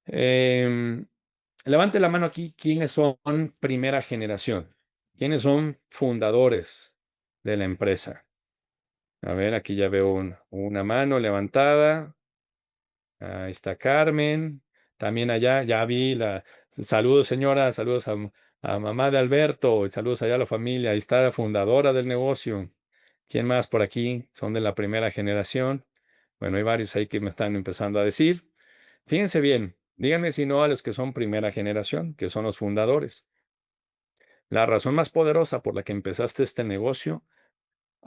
Levante la mano aquí quiénes son primera generación. ¿Quiénes son fundadores de la empresa? A ver, aquí ya veo una mano levantada. Ahí está Carmen. También allá, ya vi saludos señora, saludos a mamá de Alberto, saludos allá a la familia. Ahí está la fundadora del negocio. ¿Quién más por aquí? Son de la primera generación. Bueno, hay varios ahí que me están empezando a decir. Fíjense bien, díganme si no a los que son primera generación, que son los fundadores. La razón más poderosa por la que empezaste este negocio,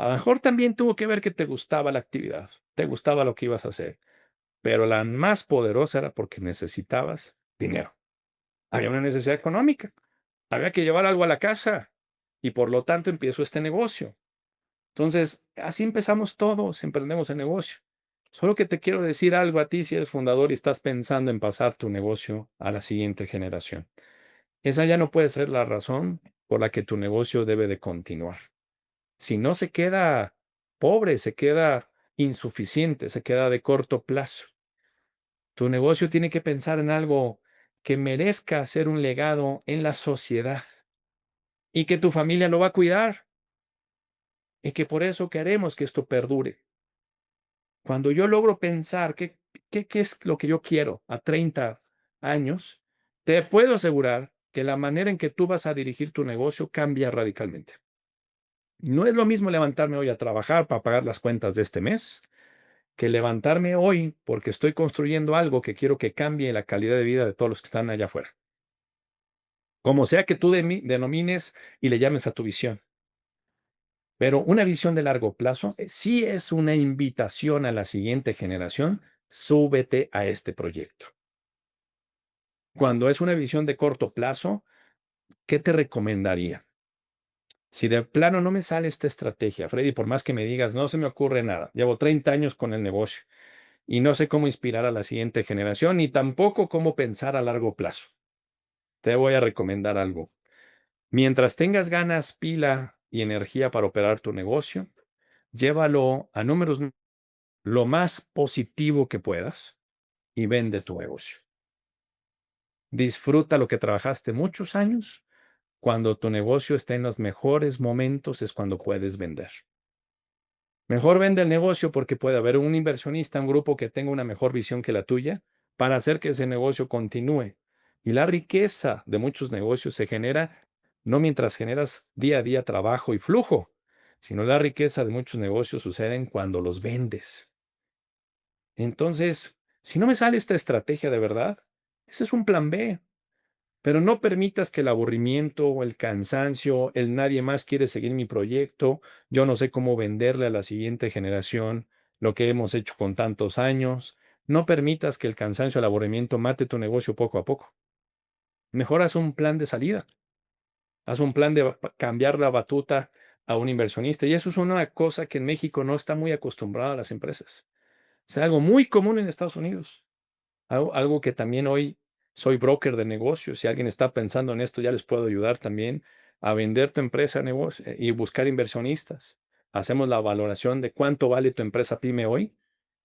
A lo mejor también tuvo que ver que te gustaba la actividad, te gustaba lo que ibas a hacer, pero la más poderosa era porque necesitabas dinero. Había una necesidad económica, había que llevar algo a la casa y por lo tanto empiezo este negocio. Entonces, así empezamos todos, emprendemos el negocio. Solo que te quiero decir algo a ti si eres fundador y estás pensando en pasar tu negocio a la siguiente generación. Esa ya no puede ser la razón por la que tu negocio debe de continuar. Si no, se queda pobre, se queda insuficiente, se queda de corto plazo. Tu negocio tiene que pensar en algo que merezca ser un legado en la sociedad y que tu familia lo va a cuidar y que por eso queremos que esto perdure. Cuando yo logro pensar qué es lo que yo quiero a 30 años, te puedo asegurar que la manera en que tú vas a dirigir tu negocio cambia radicalmente. No es lo mismo levantarme hoy a trabajar para pagar las cuentas de este mes que levantarme hoy porque estoy construyendo algo que quiero que cambie la calidad de vida de todos los que están allá afuera. Como sea que tú denomines y le llames a tu visión. Pero una visión de largo plazo sí es una invitación a la siguiente generación, súbete a este proyecto. Cuando es una visión de corto plazo, ¿qué te recomendaría? Si de plano no me sale esta estrategia, Freddy, por más que me digas, no se me ocurre nada. Llevo 30 años con el negocio y no sé cómo inspirar a la siguiente generación, ni tampoco cómo pensar a largo plazo. Te voy a recomendar algo. Mientras tengas ganas, pila y energía para operar tu negocio, llévalo a números lo más positivo que puedas y vende tu negocio. Disfruta lo que trabajaste muchos años. Cuando tu negocio esté en los mejores momentos es cuando puedes vender. Mejor vende el negocio porque puede haber un inversionista, un grupo que tenga una mejor visión que la tuya para hacer que ese negocio continúe. Y la riqueza de muchos negocios se genera no mientras generas día a día trabajo y flujo, sino la riqueza de muchos negocios suceden cuando los vendes. Entonces, si no me sale esta estrategia de verdad, ese es un plan B. Pero no permitas que el aburrimiento o el cansancio, el nadie más quiere seguir mi proyecto, yo no sé cómo venderle a la siguiente generación lo que hemos hecho con tantos años. No permitas que el cansancio o el aburrimiento mate tu negocio poco a poco. Mejor haz un plan de salida. Haz un plan de cambiar la batuta a un inversionista. Y eso es una cosa que en México no está muy acostumbrada a las empresas. Es algo muy común en Estados Unidos. Algo que también hoy soy broker de negocios. Si alguien está pensando en esto, ya les puedo ayudar también a vender tu empresa negocio y buscar inversionistas. Hacemos la valoración de cuánto vale tu empresa pyme hoy.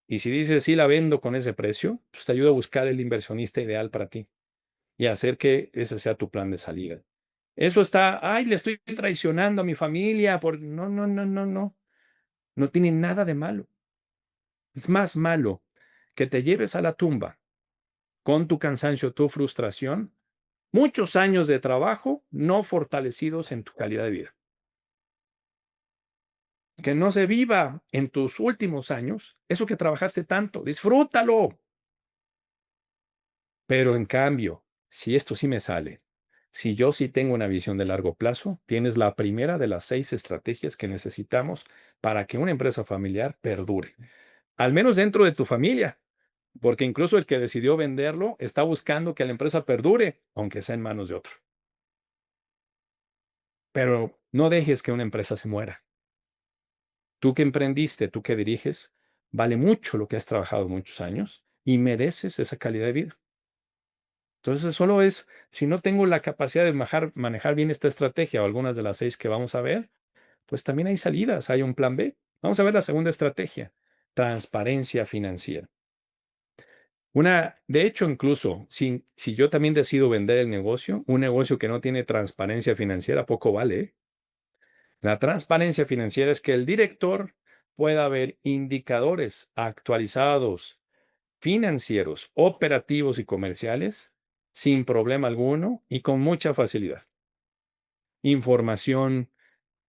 Y si dices, sí, la vendo con ese precio, pues te ayuda a buscar el inversionista ideal para ti y hacer que ese sea tu plan de salida. Eso está, ay, le estoy traicionando a mi familia. No, no, no, no, no. No tiene nada de malo. Es más malo que te lleves a la tumba con tu cansancio, tu frustración, muchos años de trabajo no fortalecidos en tu calidad de vida. Que no se viva en tus últimos años eso que trabajaste tanto. Disfrútalo. Pero en cambio, si esto sí me sale, si yo sí tengo una visión de largo plazo, tienes la primera de las 6 estrategias que necesitamos para que una empresa familiar perdure. Al menos dentro de tu familia. Porque incluso el que decidió venderlo está buscando que la empresa perdure, aunque sea en manos de otro. Pero no dejes que una empresa se muera. Tú que emprendiste, tú que diriges, vale mucho lo que has trabajado muchos años y mereces esa calidad de vida. Entonces, solo es, si no tengo la capacidad de manejar bien esta estrategia o algunas de las 6 que vamos a ver, pues también hay salidas, hay un plan B. Vamos a ver la segunda estrategia, transparencia financiera. De hecho, incluso si yo también decido vender el negocio, un negocio que no tiene transparencia financiera, poco vale, ¿eh? La transparencia financiera es que el director pueda ver indicadores actualizados, financieros, operativos y comerciales, sin problema alguno y con mucha facilidad. Información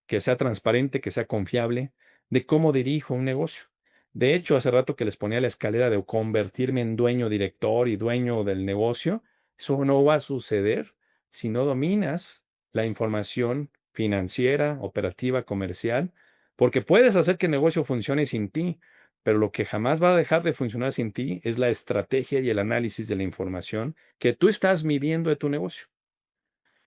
que sea transparente, que sea confiable, de cómo dirijo un negocio. De hecho, hace rato que les ponía la escalera de convertirme en dueño director y dueño del negocio, eso no va a suceder si no dominas la información financiera, operativa, comercial, Porque puedes hacer que el negocio funcione sin ti, pero lo que jamás va a dejar de funcionar sin ti es la estrategia y el análisis de la información que tú estás midiendo de tu negocio.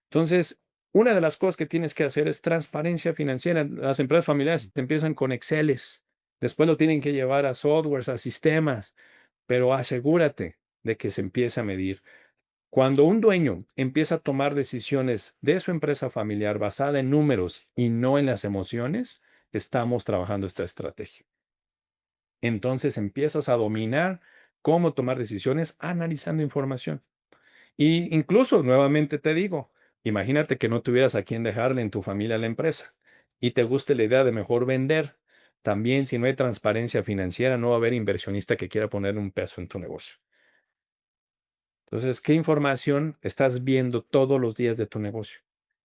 Entonces, una de las cosas que tienes que hacer es transparencia financiera. Las empresas familiares empiezan con Exceles, después lo tienen que llevar a softwares, a sistemas, pero asegúrate de que se empiece a medir. Cuando un dueño empieza a tomar decisiones de su empresa familiar basada en números y no en las emociones, estamos trabajando esta estrategia. Entonces empiezas a dominar cómo tomar decisiones analizando información. Y incluso, nuevamente te digo, imagínate que no tuvieras a quién dejarle en tu familia a la empresa y te guste la idea de mejor vender. También, si no hay transparencia financiera, no va a haber inversionista que quiera poner un peso en tu negocio. Entonces, ¿qué información estás viendo todos los días de tu negocio?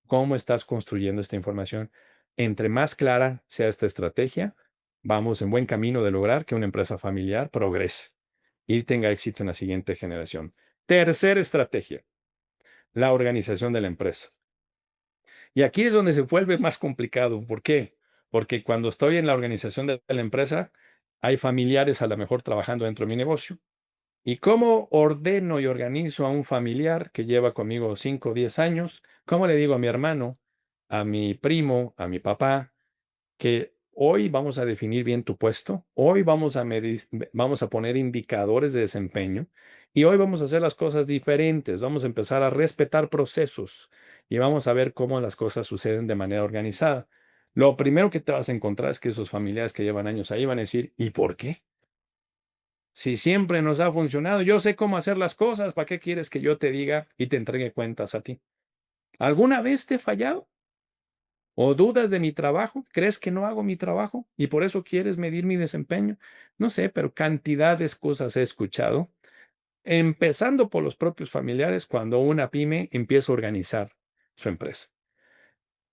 ¿Cómo estás construyendo esta información? Entre más clara sea esta estrategia, vamos en buen camino de lograr que una empresa familiar progrese y tenga éxito en la siguiente generación. Tercera estrategia, la organización de la empresa. Y aquí es donde se vuelve más complicado. ¿Por qué? Porque cuando estoy en la organización de la empresa, hay familiares a lo mejor trabajando dentro de mi negocio. ¿Y cómo ordeno y organizo a un familiar que lleva conmigo 5 o 10 años? ¿Cómo le digo a mi hermano, a mi primo, a mi papá, que hoy vamos a definir bien tu puesto, hoy vamos a vamos a poner indicadores de desempeño y hoy vamos a hacer las cosas diferentes, vamos a empezar a respetar procesos y vamos a ver cómo las cosas suceden de manera organizada? Lo primero que te vas a encontrar es que esos familiares que llevan años ahí van a decir, ¿y por qué? Si siempre nos ha funcionado, yo sé cómo hacer las cosas, ¿para qué quieres que yo te diga y te entregue cuentas a ti? ¿Alguna vez te he fallado? ¿O dudas de mi trabajo? ¿Crees que no hago mi trabajo y por eso quieres medir mi desempeño? No sé, pero cantidad de cosas he escuchado, empezando por los propios familiares cuando una pyme empieza a organizar su empresa.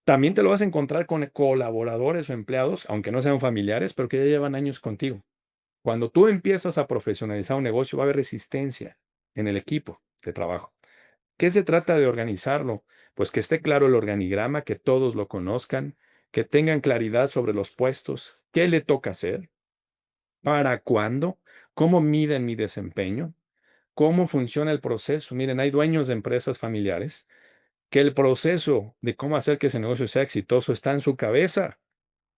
También te lo vas a encontrar con colaboradores o empleados, aunque no sean familiares, pero que ya llevan años contigo. Cuando tú empiezas a profesionalizar un negocio, va a haber resistencia en el equipo de trabajo. ¿Qué se trata de organizarlo? Pues que esté claro el organigrama, que todos lo conozcan, que tengan claridad sobre los puestos, qué le toca hacer, para cuándo, cómo miden mi desempeño, cómo funciona el proceso. Miren, hay dueños de empresas familiares que el proceso de cómo hacer que ese negocio sea exitoso está en su cabeza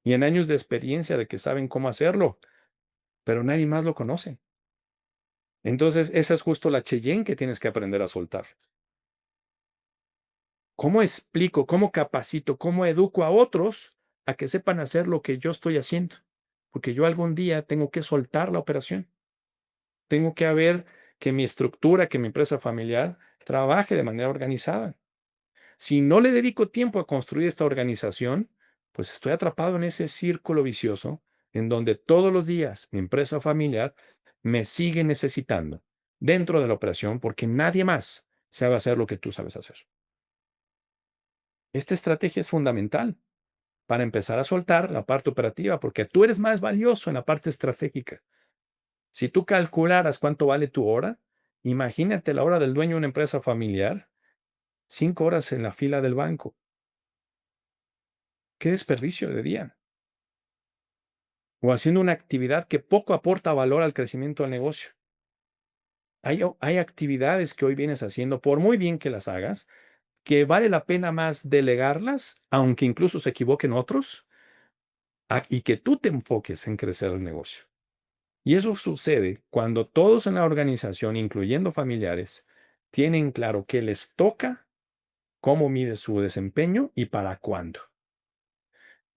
y en años de experiencia de que saben cómo hacerlo, pero nadie más lo conoce. Entonces, esa es justo la Cheyenne que tienes que aprender a soltar. ¿Cómo explico, cómo capacito, cómo educo a otros a que sepan hacer lo que yo estoy haciendo? Porque yo algún día tengo que soltar la operación. Tengo que ver que mi estructura, que mi empresa familiar trabaje de manera organizada. Si no le dedico tiempo a construir esta organización, pues estoy atrapado en ese círculo vicioso en donde todos los días mi empresa familiar me sigue necesitando dentro de la operación porque nadie más sabe hacer lo que tú sabes hacer. Esta estrategia es fundamental para empezar a soltar la parte operativa, porque tú eres más valioso en la parte estratégica. Si tú calcularas cuánto vale tu hora, imagínate la hora del dueño de una empresa familiar, 5 horas en la fila del banco. ¡Qué desperdicio de día! O haciendo una actividad que poco aporta valor al crecimiento del negocio. Hay actividades que hoy vienes haciendo, por muy bien que las hagas, que vale la pena más delegarlas, aunque incluso se equivoquen otros, y que tú te enfoques en crecer el negocio. Y eso sucede cuando todos en la organización, incluyendo familiares, tienen claro qué les toca, cómo mide su desempeño y para cuándo.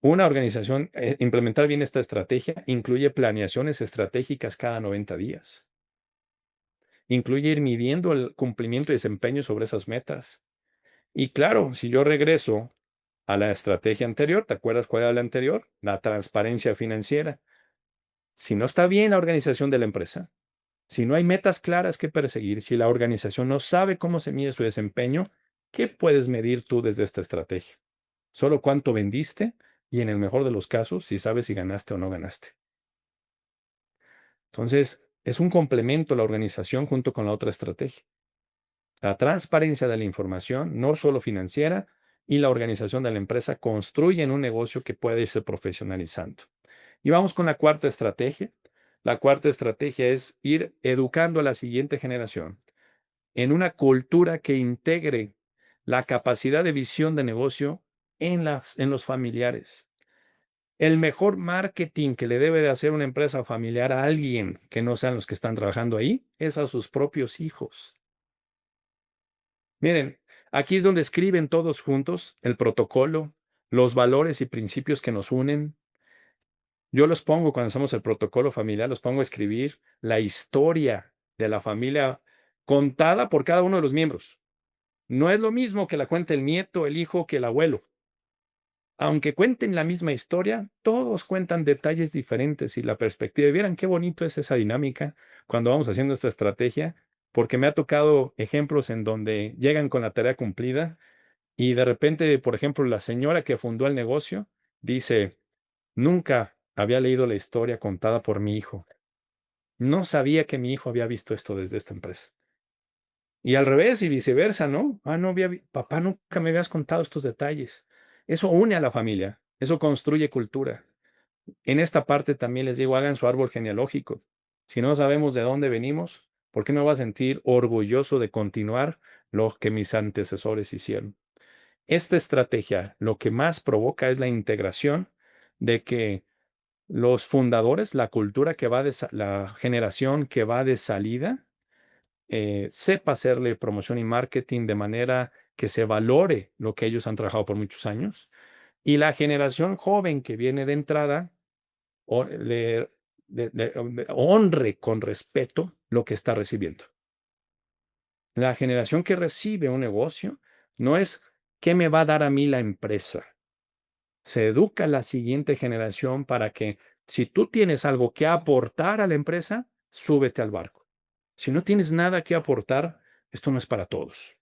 Una organización, implementar bien esta estrategia, incluye planeaciones estratégicas cada 90 días. Incluye ir midiendo el cumplimiento y desempeño sobre esas metas. Y claro, si yo regreso a la estrategia anterior, ¿te acuerdas cuál era la anterior? La transparencia financiera. Si no está bien la organización de la empresa, si no hay metas claras que perseguir, si la organización no sabe cómo se mide su desempeño, ¿qué puedes medir tú desde esta estrategia? Solo cuánto vendiste y en el mejor de los casos, si sabes si ganaste o no ganaste. Entonces, es un complemento la organización junto con la otra estrategia. La transparencia de la información, no solo financiera, y la organización de la empresa construyen un negocio que puede irse profesionalizando. Y vamos con la cuarta estrategia. La cuarta estrategia es ir educando a la siguiente generación en una cultura que integre la capacidad de visión de negocio en los familiares. El mejor marketing que le debe de hacer una empresa familiar a alguien que no sean los que están trabajando ahí es a sus propios hijos. Miren, aquí es donde escriben todos juntos el protocolo, los valores y principios que nos unen. Yo los pongo cuando hacemos el protocolo familiar, los pongo a escribir la historia de la familia contada por cada uno de los miembros. No es lo mismo que la cuente el nieto, el hijo, que el abuelo. Aunque cuenten la misma historia, todos cuentan detalles diferentes y la perspectiva. Vieran qué bonito es esa dinámica cuando vamos haciendo esta estrategia, porque me ha tocado ejemplos en donde llegan con la tarea cumplida y de repente, por ejemplo, la señora que fundó el negocio dice, nunca había leído la historia contada por mi hijo. No sabía que mi hijo había visto esto desde esta empresa. Y al revés y viceversa, ¿no? No papá, nunca me habías contado estos detalles. Eso une a la familia, eso construye cultura. En esta parte también les digo, hagan su árbol genealógico. Si no sabemos de dónde venimos, ¿por qué no me voy a sentir orgulloso de continuar lo que mis antecesores hicieron? Esta estrategia lo que más provoca es la integración de que los fundadores, la cultura que va la generación que va de salida, sepa hacerle promoción y marketing de manera que se valore lo que ellos han trabajado por muchos años. Y la generación joven que viene de entrada honre con respeto lo que está recibiendo. La generación que recibe un negocio no es qué me va a dar a mí la empresa. Se educa a la siguiente generación para que si tú tienes algo que aportar a la empresa, súbete al barco. Si no tienes nada que aportar, esto no es para todos.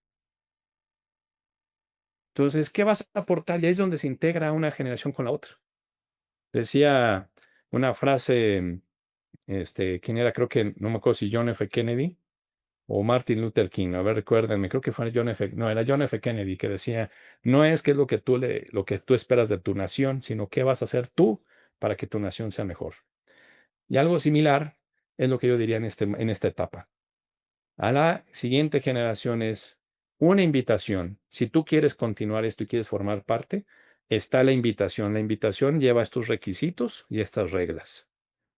Entonces, ¿qué vas a aportar? Y ahí es donde se integra una generación con la otra. Decía una frase, ¿quién era? Creo que, no me acuerdo si John F. Kennedy o Martin Luther King. A ver, recuérdenme, creo que fue era John F. Kennedy que decía, no es qué es lo que tú esperas de tu nación, sino qué vas a hacer tú para que tu nación sea mejor. Y algo similar es lo que yo diría en esta etapa. A la siguiente generación es una invitación. Si tú quieres continuar esto y quieres formar parte, está la invitación. La invitación lleva estos requisitos y estas reglas.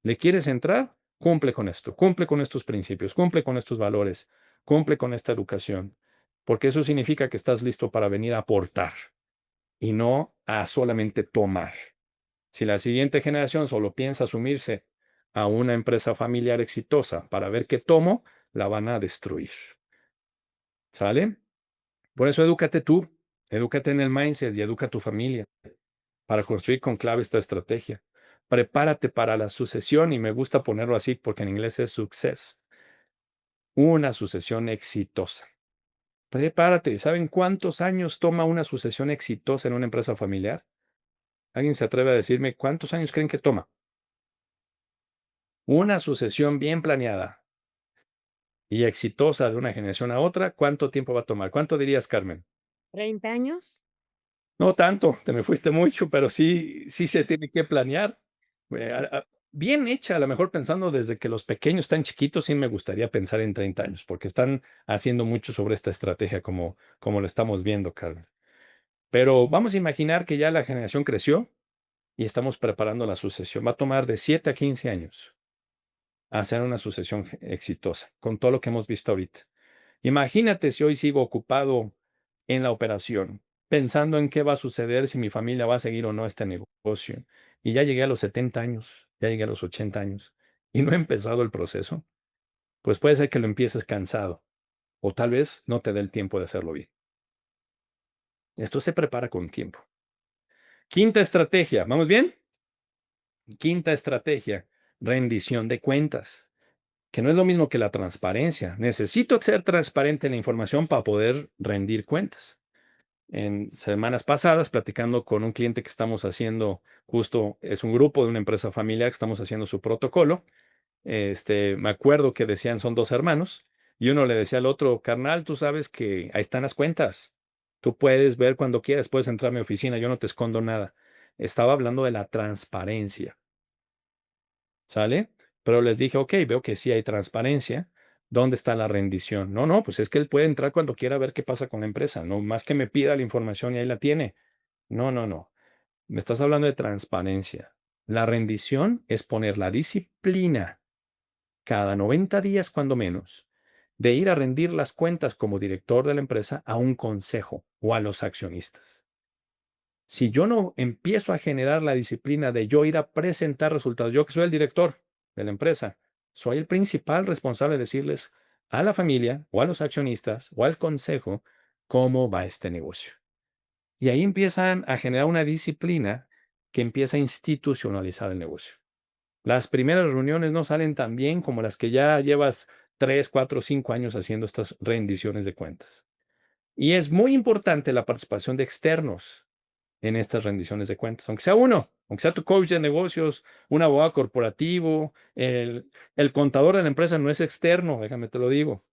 ¿Le quieres entrar? Cumple con esto, cumple con estos principios, cumple con estos valores, cumple con esta educación, porque eso significa que estás listo para venir a aportar y no a solamente tomar. Si la siguiente generación solo piensa asumirse a una empresa familiar exitosa para ver qué tomo, la van a destruir. ¿Sale? Por eso edúcate tú, edúcate en el mindset y educa a tu familia para construir con clave esta estrategia. Prepárate para la sucesión, y me gusta ponerlo así porque en inglés es success. Una sucesión exitosa. Prepárate. ¿Saben cuántos años toma una sucesión exitosa en una empresa familiar? ¿Alguien se atreve a decirme cuántos años creen que toma? Una sucesión bien planeada y exitosa de una generación a otra, ¿cuánto tiempo va a tomar? ¿Cuánto dirías, Carmen? 30 años. No tanto, te me fuiste mucho, pero sí se tiene que planear. Bien hecha, a lo mejor pensando desde que los pequeños están chiquitos, sí me gustaría pensar en 30 años, porque están haciendo mucho sobre esta estrategia como lo estamos viendo, Carmen. Pero vamos a imaginar que ya la generación creció y estamos preparando la sucesión. Va a tomar de 7 a 15 años hacer una sucesión exitosa, con todo lo que hemos visto ahorita. Imagínate si hoy sigo ocupado en la operación, pensando en qué va a suceder, si mi familia va a seguir o no este negocio. Y ya llegué a los 70 años, ya llegué a los 80 años y no he empezado el proceso. Pues puede ser que lo empieces cansado o tal vez no te dé el tiempo de hacerlo bien. Esto se prepara con tiempo. Quinta estrategia, ¿vamos bien? Quinta estrategia, rendición de cuentas, que no es lo mismo que la transparencia. Necesito ser transparente en la información para poder rendir cuentas. En semanas pasadas, platicando con un cliente que estamos haciendo, justo es un grupo de una empresa familiar que estamos haciendo su protocolo. Me acuerdo que decían son dos hermanos y uno le decía al otro, carnal, tú sabes que ahí están las cuentas. Tú puedes ver cuando quieras, puedes entrar a mi oficina, yo no te escondo nada. Estaba hablando de la transparencia, ¿sale? Pero les dije, ok, veo que sí hay transparencia. ¿Dónde está la rendición? No, no, pues es que él puede entrar cuando quiera ver qué pasa con la empresa. No más que me pida la información y ahí la tiene. No, no, no. Me estás hablando de transparencia. La rendición es poner la disciplina cada 90 días, cuando menos, de ir a rendir las cuentas como director de la empresa a un consejo o a los accionistas. Si yo no empiezo a generar la disciplina de yo ir a presentar resultados, yo que soy el director de la empresa, soy el principal responsable de decirles a la familia o a los accionistas o al consejo cómo va este negocio. Y ahí empiezan a generar una disciplina que empieza a institucionalizar el negocio. Las primeras reuniones no salen tan bien como las que ya llevas 3, 4, 5 años haciendo estas rendiciones de cuentas. Y es muy importante la participación de externos en estas rendiciones de cuentas, aunque sea uno, aunque sea tu coach de negocios, un abogado corporativo, el contador de la empresa no es externo, déjame te lo digo,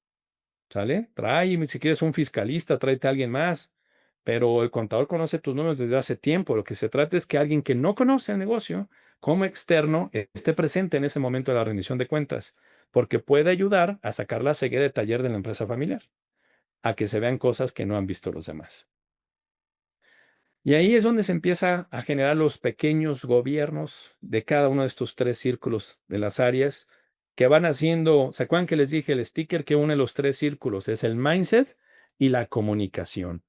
¿sale? Trae, si quieres un fiscalista, tráete a alguien más, pero el contador conoce tus números desde hace tiempo. Lo que se trata es que alguien que no conoce el negocio, como externo, esté presente en ese momento de la rendición de cuentas, porque puede ayudar a sacar la ceguera de taller de la empresa familiar, a que se vean cosas que no han visto los demás. Y ahí es donde se empieza a generar los pequeños gobiernos de cada uno de estos 3 círculos de las áreas que van haciendo. ¿Se acuerdan que les dije el sticker que une los 3 círculos? Es el mindset y la comunicación.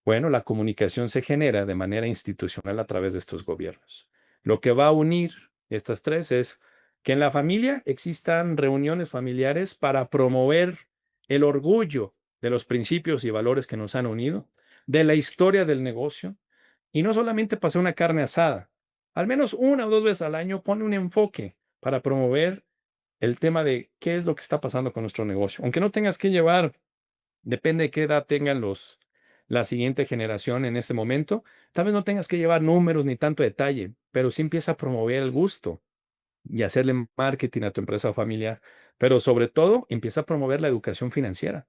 Bueno, la comunicación se genera de manera institucional a través de estos gobiernos. Lo que va a unir estas 3 es que en la familia existan reuniones familiares para promover el orgullo de los principios y valores que nos han unido, de la historia del negocio, y no solamente pasar una carne asada. Al menos 1 o 2 veces al año pone un enfoque para promover el tema de qué es lo que está pasando con nuestro negocio. Aunque no tengas que llevar, depende de qué edad tengan la siguiente generación en este momento, tal vez no tengas que llevar números ni tanto detalle, pero sí empieza a promover el gusto y hacerle marketing a tu empresa familiar. Pero sobre todo, empieza a promover la educación financiera.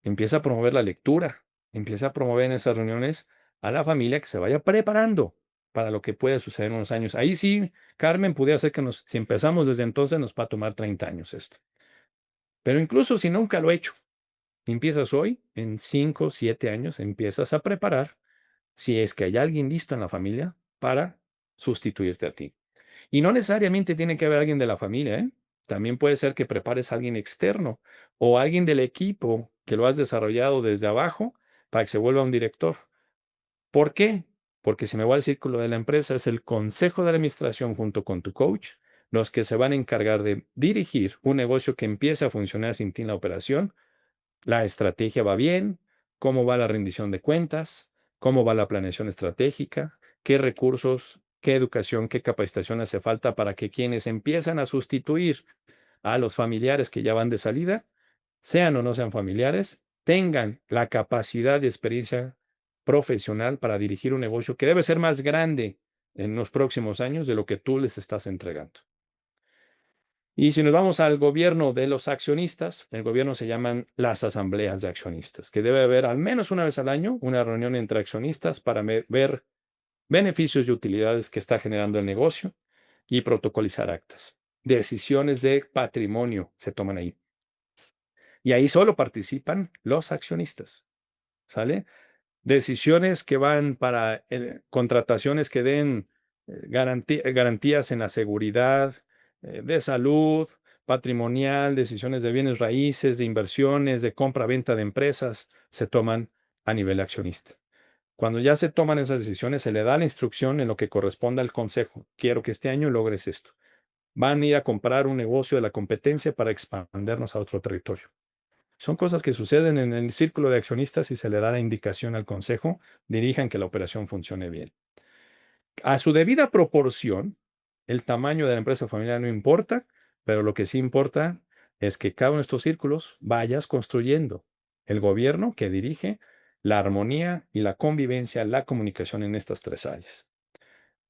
Empieza a promover la lectura, empieza a promover en esas reuniones a la familia que se vaya preparando para lo que puede suceder en unos años. Ahí sí, Carmen, pudiera ser que si empezamos desde entonces, nos va a tomar 30 años esto. Pero incluso si nunca lo he hecho, empiezas hoy, en 5, 7 años, empiezas a preparar si es que hay alguien listo en la familia para sustituirte a ti. Y no necesariamente tiene que haber alguien de la familia, ¿eh? También puede ser que prepares a alguien externo o alguien del equipo que lo has desarrollado desde abajo para que se vuelva un director. ¿Por qué? Porque si me voy al círculo de la empresa, es el consejo de administración junto con tu coach los que se van a encargar de dirigir un negocio que empiece a funcionar sin ti en la operación. La estrategia va bien, cómo va la rendición de cuentas, cómo va la planeación estratégica, qué recursos, qué educación, qué capacitación hace falta para que quienes empiezan a sustituir a los familiares que ya van de salida, sean o no sean familiares, tengan la capacidad y experiencia profesional para dirigir un negocio que debe ser más grande en los próximos años de lo que tú les estás entregando. Y si nos vamos al gobierno de los accionistas, el gobierno se llaman las asambleas de accionistas, que debe haber al menos una vez al año una reunión entre accionistas para ver beneficios y utilidades que está generando el negocio y protocolizar actas. Decisiones de patrimonio se toman ahí. Y ahí solo participan los accionistas, ¿sale? Decisiones que van para contrataciones que den garantías en la seguridad, de salud, patrimonial, decisiones de bienes raíces, de inversiones, de compra-venta de empresas, se toman a nivel accionista. Cuando ya se toman esas decisiones, se le da la instrucción en lo que corresponda al consejo. Quiero que este año logres esto. Van a ir a comprar un negocio de la competencia para expandernos a otro territorio. Son cosas que suceden en el círculo de accionistas y se le da la indicación al consejo, dirijan que la operación funcione bien. A su debida proporción, el tamaño de la empresa familiar no importa, pero lo que sí importa es que cada uno de estos círculos vayas construyendo el gobierno que dirige la armonía y la convivencia, la comunicación en estas 3 áreas.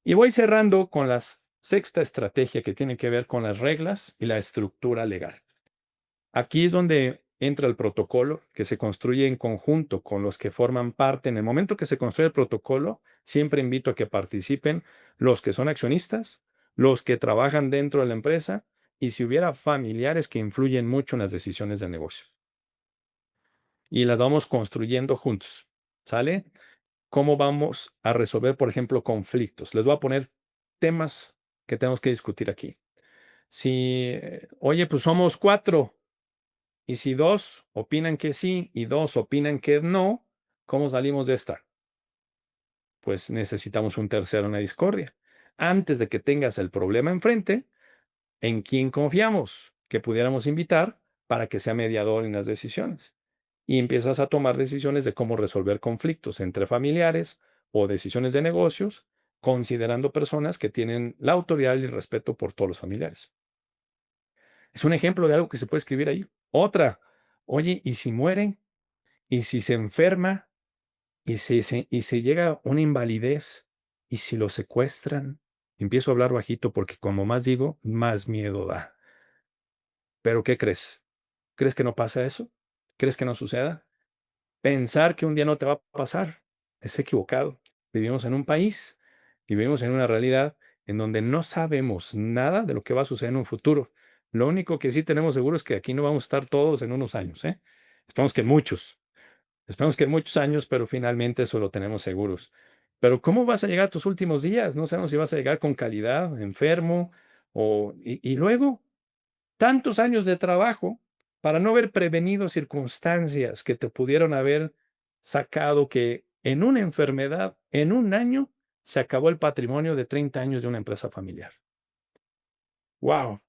Y voy cerrando con la 6ª estrategia que tiene que ver con las reglas y la estructura legal. Aquí es donde entra el protocolo que se construye en conjunto con los que forman parte. En el momento que se construye el protocolo, siempre invito a que participen los que son accionistas, los que trabajan dentro de la empresa y si hubiera familiares que influyen mucho en las decisiones de negocio. Y las vamos construyendo juntos. ¿Sale? ¿Cómo vamos a resolver, por ejemplo, conflictos? Les voy a poner temas que tenemos que discutir aquí. Si, oye, pues somos 4. Y si 2 opinan que sí y 2 opinan que no, ¿cómo salimos de esta? Pues necesitamos un tercero, una discordia. Antes de que tengas el problema enfrente, ¿en quién confiamos que pudiéramos invitar para que sea mediador en las decisiones? Y empiezas a tomar decisiones de cómo resolver conflictos entre familiares o decisiones de negocios, considerando personas que tienen la autoridad y el respeto por todos los familiares. Es un ejemplo de algo que se puede escribir ahí. Otra, oye, ¿y si muere? ¿Y si se enferma? ¿Y si llega una invalidez? ¿Y si lo secuestran? Empiezo a hablar bajito porque como más digo, más miedo da. ¿Pero qué crees? ¿Crees que no pasa eso? ¿Crees que no suceda? Pensar que un día no te va a pasar es equivocado. Vivimos en un país y vivimos en una realidad en donde no sabemos nada de lo que va a suceder en un futuro. Lo único que sí tenemos seguro es que aquí no vamos a estar todos en unos años, ¿eh? Esperamos que en muchos años, pero finalmente eso lo tenemos seguros. Pero ¿cómo vas a llegar a tus últimos días? No sabemos si vas a llegar con calidad, enfermo, y luego tantos años de trabajo para no haber prevenido circunstancias que te pudieron haber sacado que en una enfermedad, en un año, se acabó el patrimonio de 30 años de una empresa familiar. ¡Wow!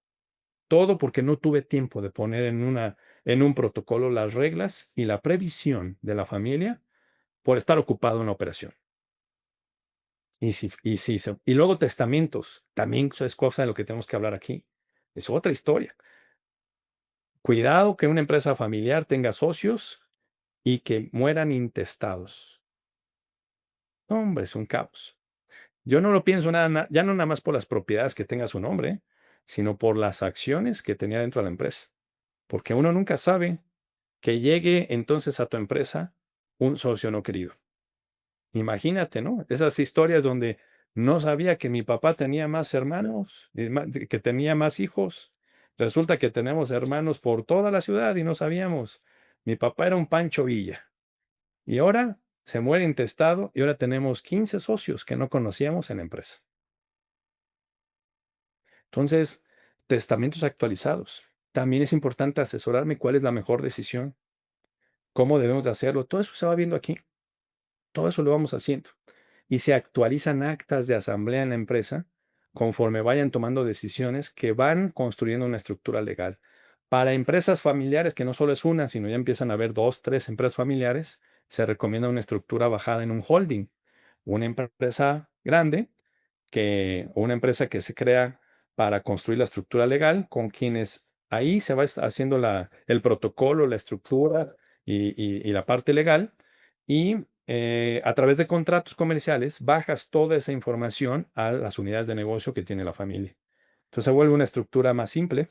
Todo porque no tuve tiempo de poner en un protocolo las reglas y la previsión de la familia por estar ocupado en la operación. Y luego testamentos, también es cosa de lo que tenemos que hablar aquí. Es otra historia. Cuidado que una empresa familiar tenga socios y que mueran intestados. Hombre, es un caos. Yo no lo pienso ya no nada más por las propiedades que tenga su nombre, sino por las acciones que tenía dentro de la empresa. Porque uno nunca sabe que llegue entonces a tu empresa un socio no querido. Imagínate, ¿no? Esas historias donde no sabía que mi papá tenía más hermanos, que tenía más hijos. Resulta que tenemos hermanos por toda la ciudad y no sabíamos. Mi papá era un Pancho Villa. Y ahora se muere intestado y ahora tenemos 15 socios que no conocíamos en la empresa. Entonces, testamentos actualizados. También es importante asesorarme cuál es la mejor decisión, cómo debemos de hacerlo. Todo eso se va viendo aquí. Todo eso lo vamos haciendo. Y se actualizan actas de asamblea en la empresa conforme vayan tomando decisiones que van construyendo una estructura legal. Para empresas familiares, que no solo es una, sino ya empiezan a haber 2, 3 empresas familiares, se recomienda una estructura basada en un holding. Una empresa grande o una empresa que se crea para construir la estructura legal con quienes ahí se va haciendo el protocolo, la estructura y la parte legal. Y a través de contratos comerciales bajas toda esa información a las unidades de negocio que tiene la familia. Entonces se vuelve una estructura más simple,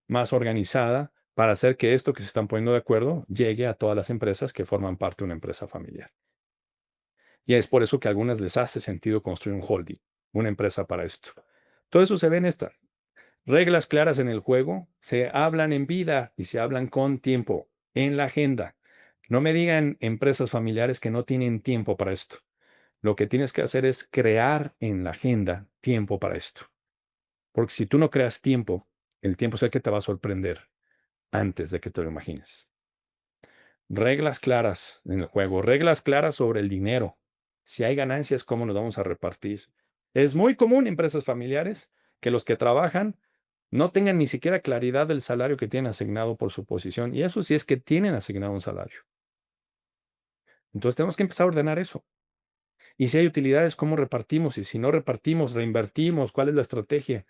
más organizada, para hacer que esto que se están poniendo de acuerdo llegue a todas las empresas que forman parte de una empresa familiar. Y es por eso que a algunas les hace sentido construir un holding, una empresa para esto. Todo eso se ve en esta. Reglas claras en el juego, se hablan en vida y se hablan con tiempo, en la agenda. No me digan empresas familiares que no tienen tiempo para esto. Lo que tienes que hacer es crear en la agenda tiempo para esto. Porque si tú no creas tiempo, el tiempo es el que te va a sorprender antes de que te lo imagines. Reglas claras en el juego, reglas claras sobre el dinero. Si hay ganancias, ¿cómo nos vamos a repartir? Es muy común en empresas familiares que los que trabajan no tengan ni siquiera claridad del salario que tienen asignado por su posición. Y eso sí es que tienen asignado un salario. Entonces tenemos que empezar a ordenar eso. Y si hay utilidades, ¿cómo repartimos? Y si no repartimos, reinvertimos, ¿cuál es la estrategia?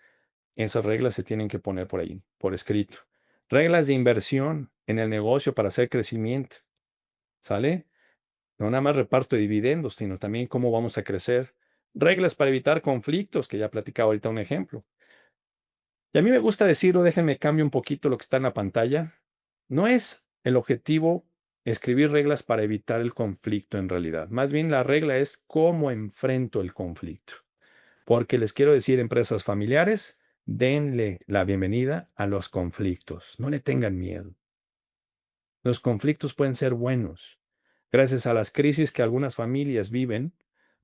Esas reglas se tienen que poner por ahí, por escrito. Reglas de inversión en el negocio para hacer crecimiento. ¿Sale? No nada más reparto de dividendos, sino también cómo vamos a crecer. Reglas para evitar conflictos, que ya platicaba ahorita un ejemplo. Y a mí me gusta decirlo, déjenme cambio un poquito lo que está en la pantalla. No es el objetivo escribir reglas para evitar el conflicto en realidad. Más bien la regla es cómo enfrento el conflicto. Porque les quiero decir, empresas familiares, denle la bienvenida a los conflictos. No le tengan miedo. Los conflictos pueden ser buenos. Gracias a las crisis que algunas familias viven,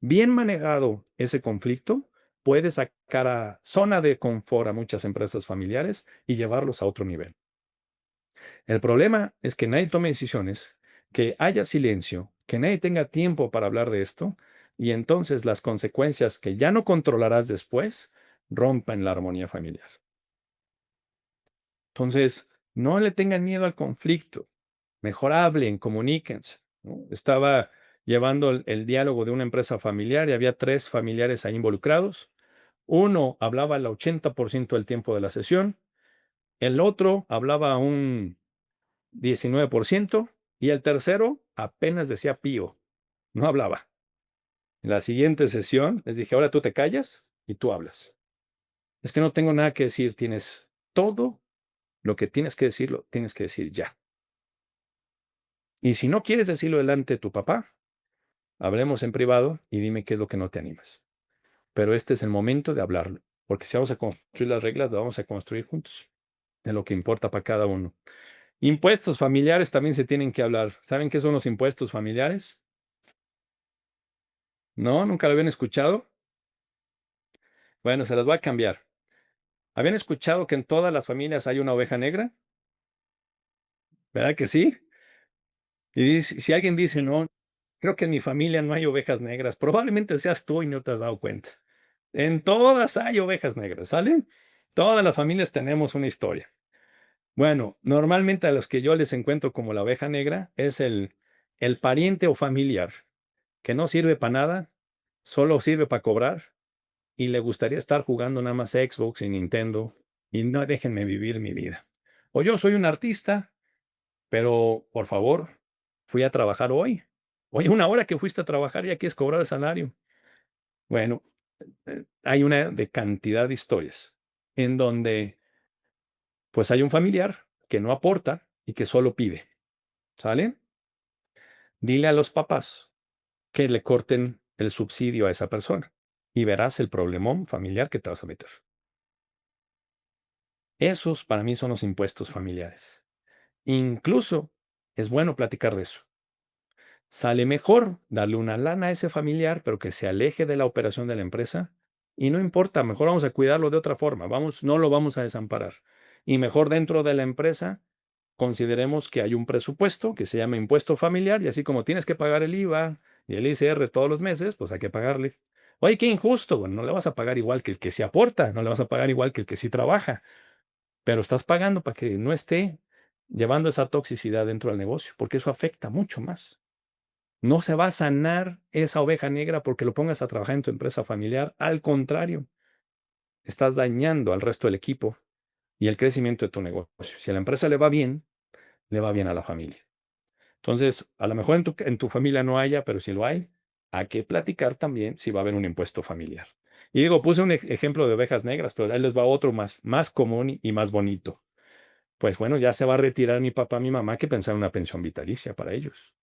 bien manejado ese conflicto puede sacar a zona de confort a muchas empresas familiares y llevarlos a otro nivel. El problema es que nadie tome decisiones, que haya silencio, que nadie tenga tiempo para hablar de esto, y entonces las consecuencias que ya no controlarás después rompen la armonía familiar. Entonces, no le tengan miedo al conflicto. Mejor hablen, comuníquense, ¿no? Estaba llevando el diálogo de una empresa familiar y había 3 familiares ahí involucrados. Uno hablaba el 80% del tiempo de la sesión, el otro hablaba un 19% y el tercero apenas decía pío, no hablaba. En la siguiente sesión les dije, ahora tú te callas y tú hablas. Es que no tengo nada que decir, tienes todo lo que tienes que decirlo, tienes que decir ya. Y si no quieres decirlo delante de tu papá, hablemos en privado y dime qué es lo que no te animas. Pero este es el momento de hablarlo, porque si vamos a construir las reglas, lo vamos a construir juntos, de lo que importa para cada uno. Impuestos familiares también se tienen que hablar. ¿Saben qué son los impuestos familiares? ¿No? ¿Nunca lo habían escuchado? Bueno, se las voy a cambiar. ¿Habían escuchado que en todas las familias hay una oveja negra? ¿Verdad que sí? Y si alguien dice, no, creo que en mi familia no hay ovejas negras, probablemente seas tú y no te has dado cuenta. En todas hay ovejas negras, ¿sale? Todas las familias tenemos una historia. Bueno, normalmente a los que yo les encuentro como la oveja negra es el pariente o familiar que no sirve para nada, solo sirve para cobrar y le gustaría estar jugando nada más Xbox y Nintendo y no déjenme vivir mi vida. O yo soy un artista, pero por favor, fui a trabajar hoy. Oye, 1 hora que fuiste a trabajar ya quieres cobrar el salario. Bueno, hay una de cantidad de historias en donde pues hay un familiar que no aporta y que solo pide. ¿Sale? Dile a los papás que le corten el subsidio a esa persona y verás el problemón familiar que te vas a meter. Esos para mí son los impuestos familiares. Incluso es bueno platicar de eso. Sale mejor darle una lana a ese familiar, pero que se aleje de la operación de la empresa. Y no importa, mejor vamos a cuidarlo de otra forma. No lo vamos a desamparar. Y mejor dentro de la empresa, consideremos que hay un presupuesto que se llama impuesto familiar y así como tienes que pagar el IVA y el ISR todos los meses, pues hay que pagarle. Oye, qué injusto. Bueno, no le vas a pagar igual que el que sí aporta, no le vas a pagar igual que el que sí trabaja, pero estás pagando para que no esté llevando esa toxicidad dentro del negocio, porque eso afecta mucho más. No se va a sanar esa oveja negra porque lo pongas a trabajar en tu empresa familiar. Al contrario, estás dañando al resto del equipo y el crecimiento de tu negocio. Si a la empresa le va bien a la familia. Entonces, a lo mejor en tu familia no haya, pero si lo hay que platicar también si va a haber un impuesto familiar. Y digo, puse un ejemplo de ovejas negras, pero ahí les va otro más común y más bonito. Pues bueno, ya se va a retirar mi papá, mi mamá, que pensar en una pensión vitalicia para ellos.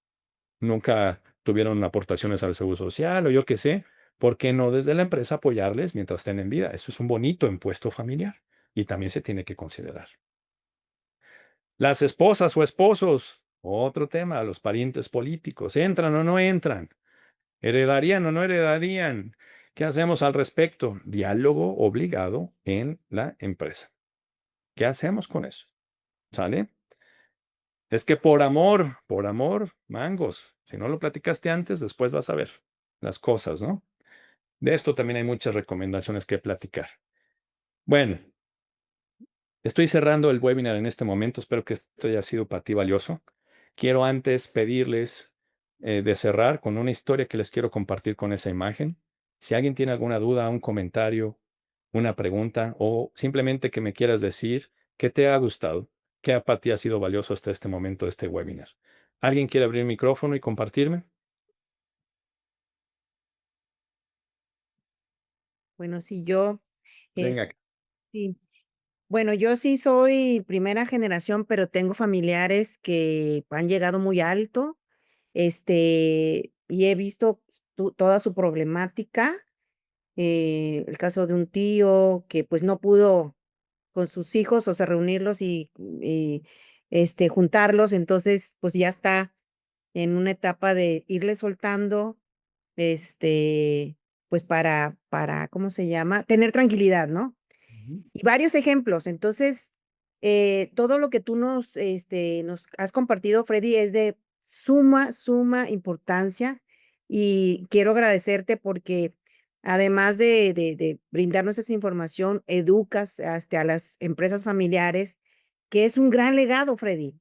Nunca tuvieron aportaciones al Seguro Social o yo qué sé. ¿Por qué no desde la empresa apoyarles mientras estén en vida? Eso es un bonito impuesto familiar y también se tiene que considerar. Las esposas o esposos, otro tema, los parientes políticos, ¿entran o no entran? ¿Heredarían o no heredarían? ¿Qué hacemos al respecto? Diálogo obligado en la empresa. ¿Qué hacemos con eso? ¿Sale? Es que por amor, mangos. Si no lo platicaste antes, después vas a ver las cosas, ¿no? De esto también hay muchas recomendaciones que platicar. Bueno, estoy cerrando el webinar en este momento. Espero que esto haya sido para ti valioso. Quiero antes pedirles de cerrar con una historia que les quiero compartir con esa imagen. Si alguien tiene alguna duda, un comentario, una pregunta o simplemente que me quieras decir qué te ha gustado, qué para ti ha sido valioso hasta este momento de este webinar. ¿Alguien quiere abrir el micrófono y compartirme? Bueno, si yo, es, Venga. sí, Bueno, yo sí soy primera generación, pero tengo familiares que han llegado muy alto, y he visto toda su problemática. El caso de un tío que pues no pudo con sus hijos, o sea, reunirlos y juntarlos, entonces pues ya está en una etapa de irle soltando, este, pues para, ¿cómo se llama? Tener tranquilidad, ¿no? Ujú. Y varios ejemplos. Entonces, todo lo que tú nos has compartido, Freddy, es de suma importancia y quiero agradecerte porque además de brindarnos esa información, educas hasta a las empresas familiares, que es un gran legado, Freddy,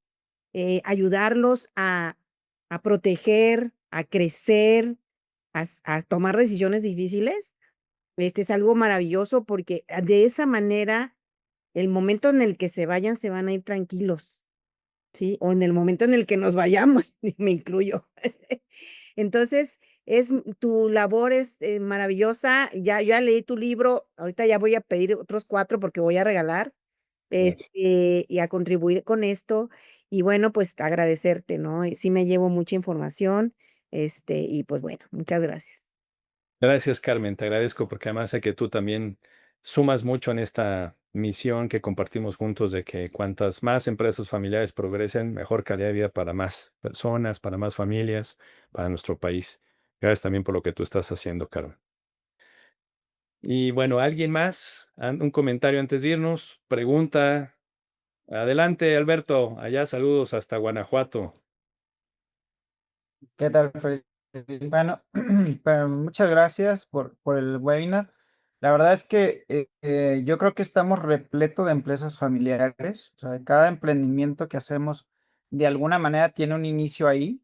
ayudarlos a proteger, a crecer, a tomar decisiones difíciles. Es algo maravilloso porque de esa manera, el momento en el que se vayan, se van a ir tranquilos, ¿sí? O en el momento en el que nos vayamos, y me incluyo. Entonces, tu labor es maravillosa. Ya leí tu libro, ahorita ya voy a pedir otros 4 porque voy a regalar, Gracias. y a contribuir con esto. Y bueno, pues agradecerte, ¿no? Sí me llevo mucha información, y pues bueno, muchas gracias. Gracias, Carmen. Te agradezco porque además sé que tú también sumas mucho en esta misión que compartimos juntos de que cuantas más empresas familiares progresen, mejor calidad de vida para más personas, para más familias, para nuestro país. Gracias también por lo que tú estás haciendo, Carmen. Y bueno, ¿alguien más? Un comentario antes de irnos. Pregunta. Adelante, Alberto. Allá saludos hasta Guanajuato. ¿Qué tal, Freddy? Bueno, pero muchas gracias por el webinar. La verdad es que yo creo que estamos repleto de empresas familiares. O sea, cada emprendimiento que hacemos de alguna manera tiene un inicio ahí.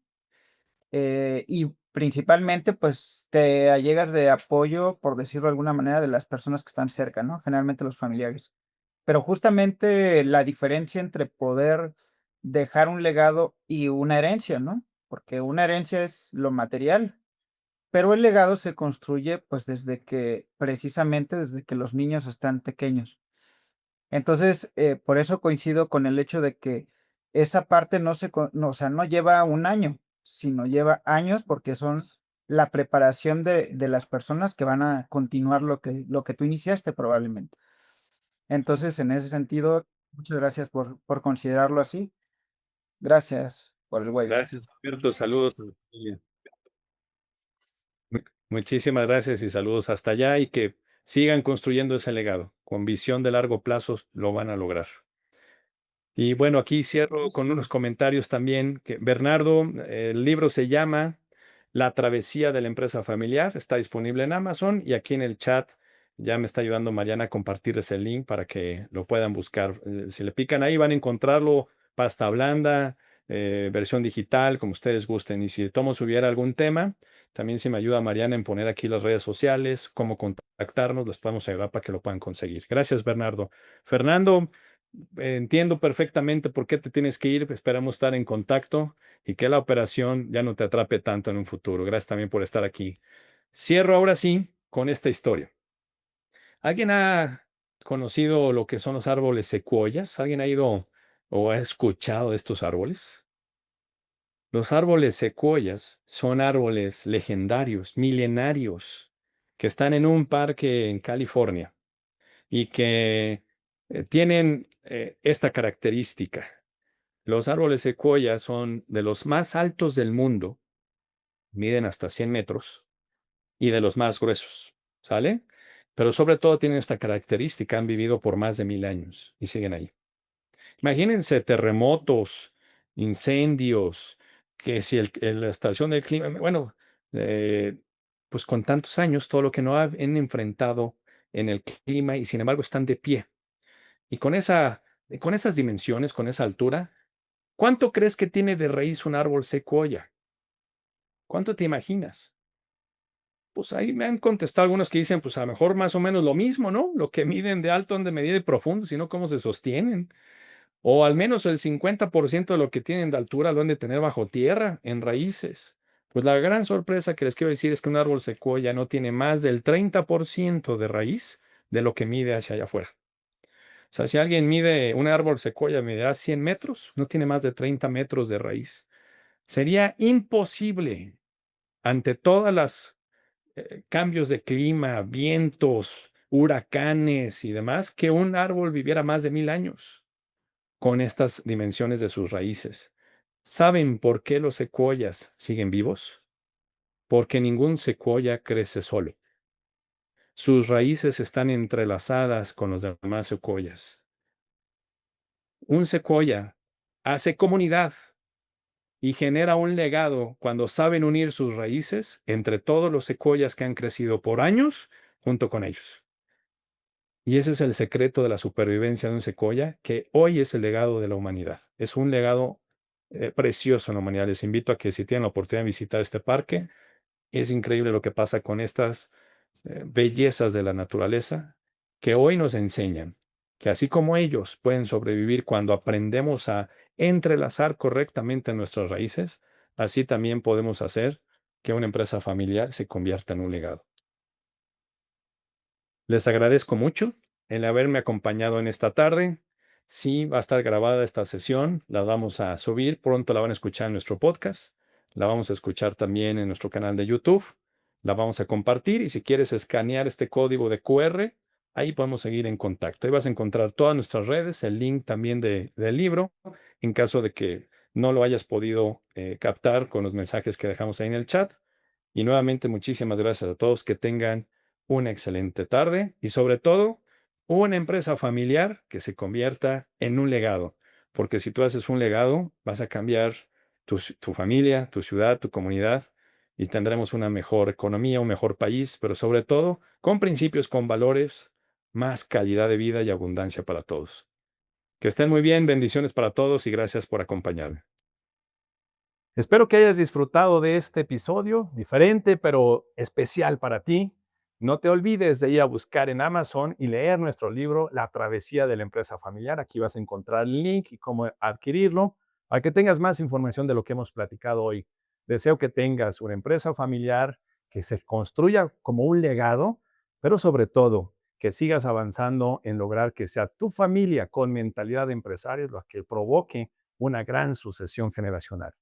Y principalmente, pues, te allegas de apoyo, por decirlo de alguna manera, de las personas que están cerca, ¿no? Generalmente los familiares. Pero justamente la diferencia entre poder dejar un legado y una herencia, ¿no? Porque una herencia es lo material, pero el legado se construye pues precisamente desde que los niños están pequeños. Entonces, por eso coincido con el hecho de que esa parte no, o sea, no lleva un año, sino lleva años porque son la preparación de las personas que van a continuar lo que tú iniciaste probablemente. Entonces, en ese sentido, muchas gracias por considerarlo así. Gracias por el webinar. Gracias, Alberto. Saludos a la familia. Muchísimas gracias y saludos hasta allá y que sigan construyendo ese legado. Con visión de largo plazo lo van a lograr. Y bueno, aquí cierro con unos comentarios también. Que Bernardo, el libro se llama La travesía de la empresa familiar. Está disponible en Amazon y aquí en el chat ya me está ayudando Mariana a compartirles el link para que lo puedan buscar. Si le pican ahí van a encontrarlo pasta blanda, versión digital, como ustedes gusten. Y si de todos hubiera algún tema, también si me ayuda Mariana en poner aquí las redes sociales, cómo contactarnos, les podemos ayudar para que lo puedan conseguir. Gracias, Bernardo. Fernando. Entiendo perfectamente por qué te tienes que ir. Esperamos estar en contacto y que la operación ya no te atrape tanto en un futuro. Gracias también por estar aquí. Cierro ahora sí con esta historia. ¿Alguien ha conocido lo que son los árboles secuoyas? ¿Alguien ha ido o ha escuchado de estos árboles? Los árboles secuoyas son árboles legendarios, milenarios, que están en un parque en California y que tienen esta característica. Los árboles secuoya son de los más altos del mundo, miden hasta 100 metros, y de los más gruesos, ¿sale? Pero sobre todo tienen esta característica, han vivido por más de 1000 años y siguen ahí. Imagínense terremotos, incendios, que si la estación del clima, bueno, eh, pues con tantos años, todo lo que no han enfrentado en el clima y sin embargo están de pie. Y con esas dimensiones, con esa altura, ¿cuánto crees que tiene de raíz un árbol secuoya? ¿Cuánto te imaginas? Pues ahí me han contestado algunos que dicen, pues a lo mejor más o menos lo mismo, ¿no? Lo que miden de alto han de medir de profundo, sino cómo se sostienen. O al menos el 50% de lo que tienen de altura lo han de tener bajo tierra, en raíces. Pues la gran sorpresa que les quiero decir es que un árbol secuoya no tiene más del 30% de raíz de lo que mide hacia allá afuera. O sea, si alguien mide un árbol secuoya, medirá 100 metros, no tiene más de 30 metros de raíz. Sería imposible ante todas las cambios de clima, vientos, huracanes y demás, que un árbol viviera más de 1000 años con estas dimensiones de sus raíces. ¿Saben por qué los secuoyas siguen vivos? Porque ningún secuoya crece solo. Sus raíces están entrelazadas con los demás secuoyas. Un secuoya hace comunidad y genera un legado cuando saben unir sus raíces entre todos los secuoyas que han crecido por años junto con ellos. Y ese es el secreto de la supervivencia de un secuoya, que hoy es el legado de la humanidad. Es un legado precioso en la humanidad. Les invito a que si tienen la oportunidad de visitar este parque, es increíble lo que pasa con estas bellezas de la naturaleza que hoy nos enseñan que así como ellos pueden sobrevivir cuando aprendemos a entrelazar correctamente nuestras raíces, así también podemos hacer que una empresa familiar se convierta en un legado. Les agradezco mucho el haberme acompañado en esta tarde. Sí, va a estar grabada esta sesión, la vamos a subir, pronto la van a escuchar en nuestro podcast, la vamos a escuchar también en nuestro canal de YouTube, la vamos a compartir y si quieres escanear este código de QR, ahí podemos seguir en contacto. Ahí vas a encontrar todas nuestras redes, el link también del libro, en caso de que no lo hayas podido captar con los mensajes que dejamos ahí en el chat. Y nuevamente, muchísimas gracias a todos, que tengan una excelente tarde y sobre todo, una empresa familiar que se convierta en un legado, porque si tú haces un legado, vas a cambiar tu familia, tu ciudad, tu comunidad y tendremos una mejor economía, un mejor país, pero sobre todo con principios, con valores, más calidad de vida y abundancia para todos. Que estén muy bien, bendiciones para todos y gracias por acompañarme. Espero que hayas disfrutado de este episodio, diferente pero especial para ti. No te olvides de ir a buscar en Amazon y leer nuestro libro, La travesía de la empresa familiar. Aquí vas a encontrar el link y cómo adquirirlo para que tengas más información de lo que hemos platicado hoy. Deseo que tengas una empresa familiar que se construya como un legado, pero sobre todo que sigas avanzando en lograr que sea tu familia con mentalidad de empresario lo que provoque una gran sucesión generacional.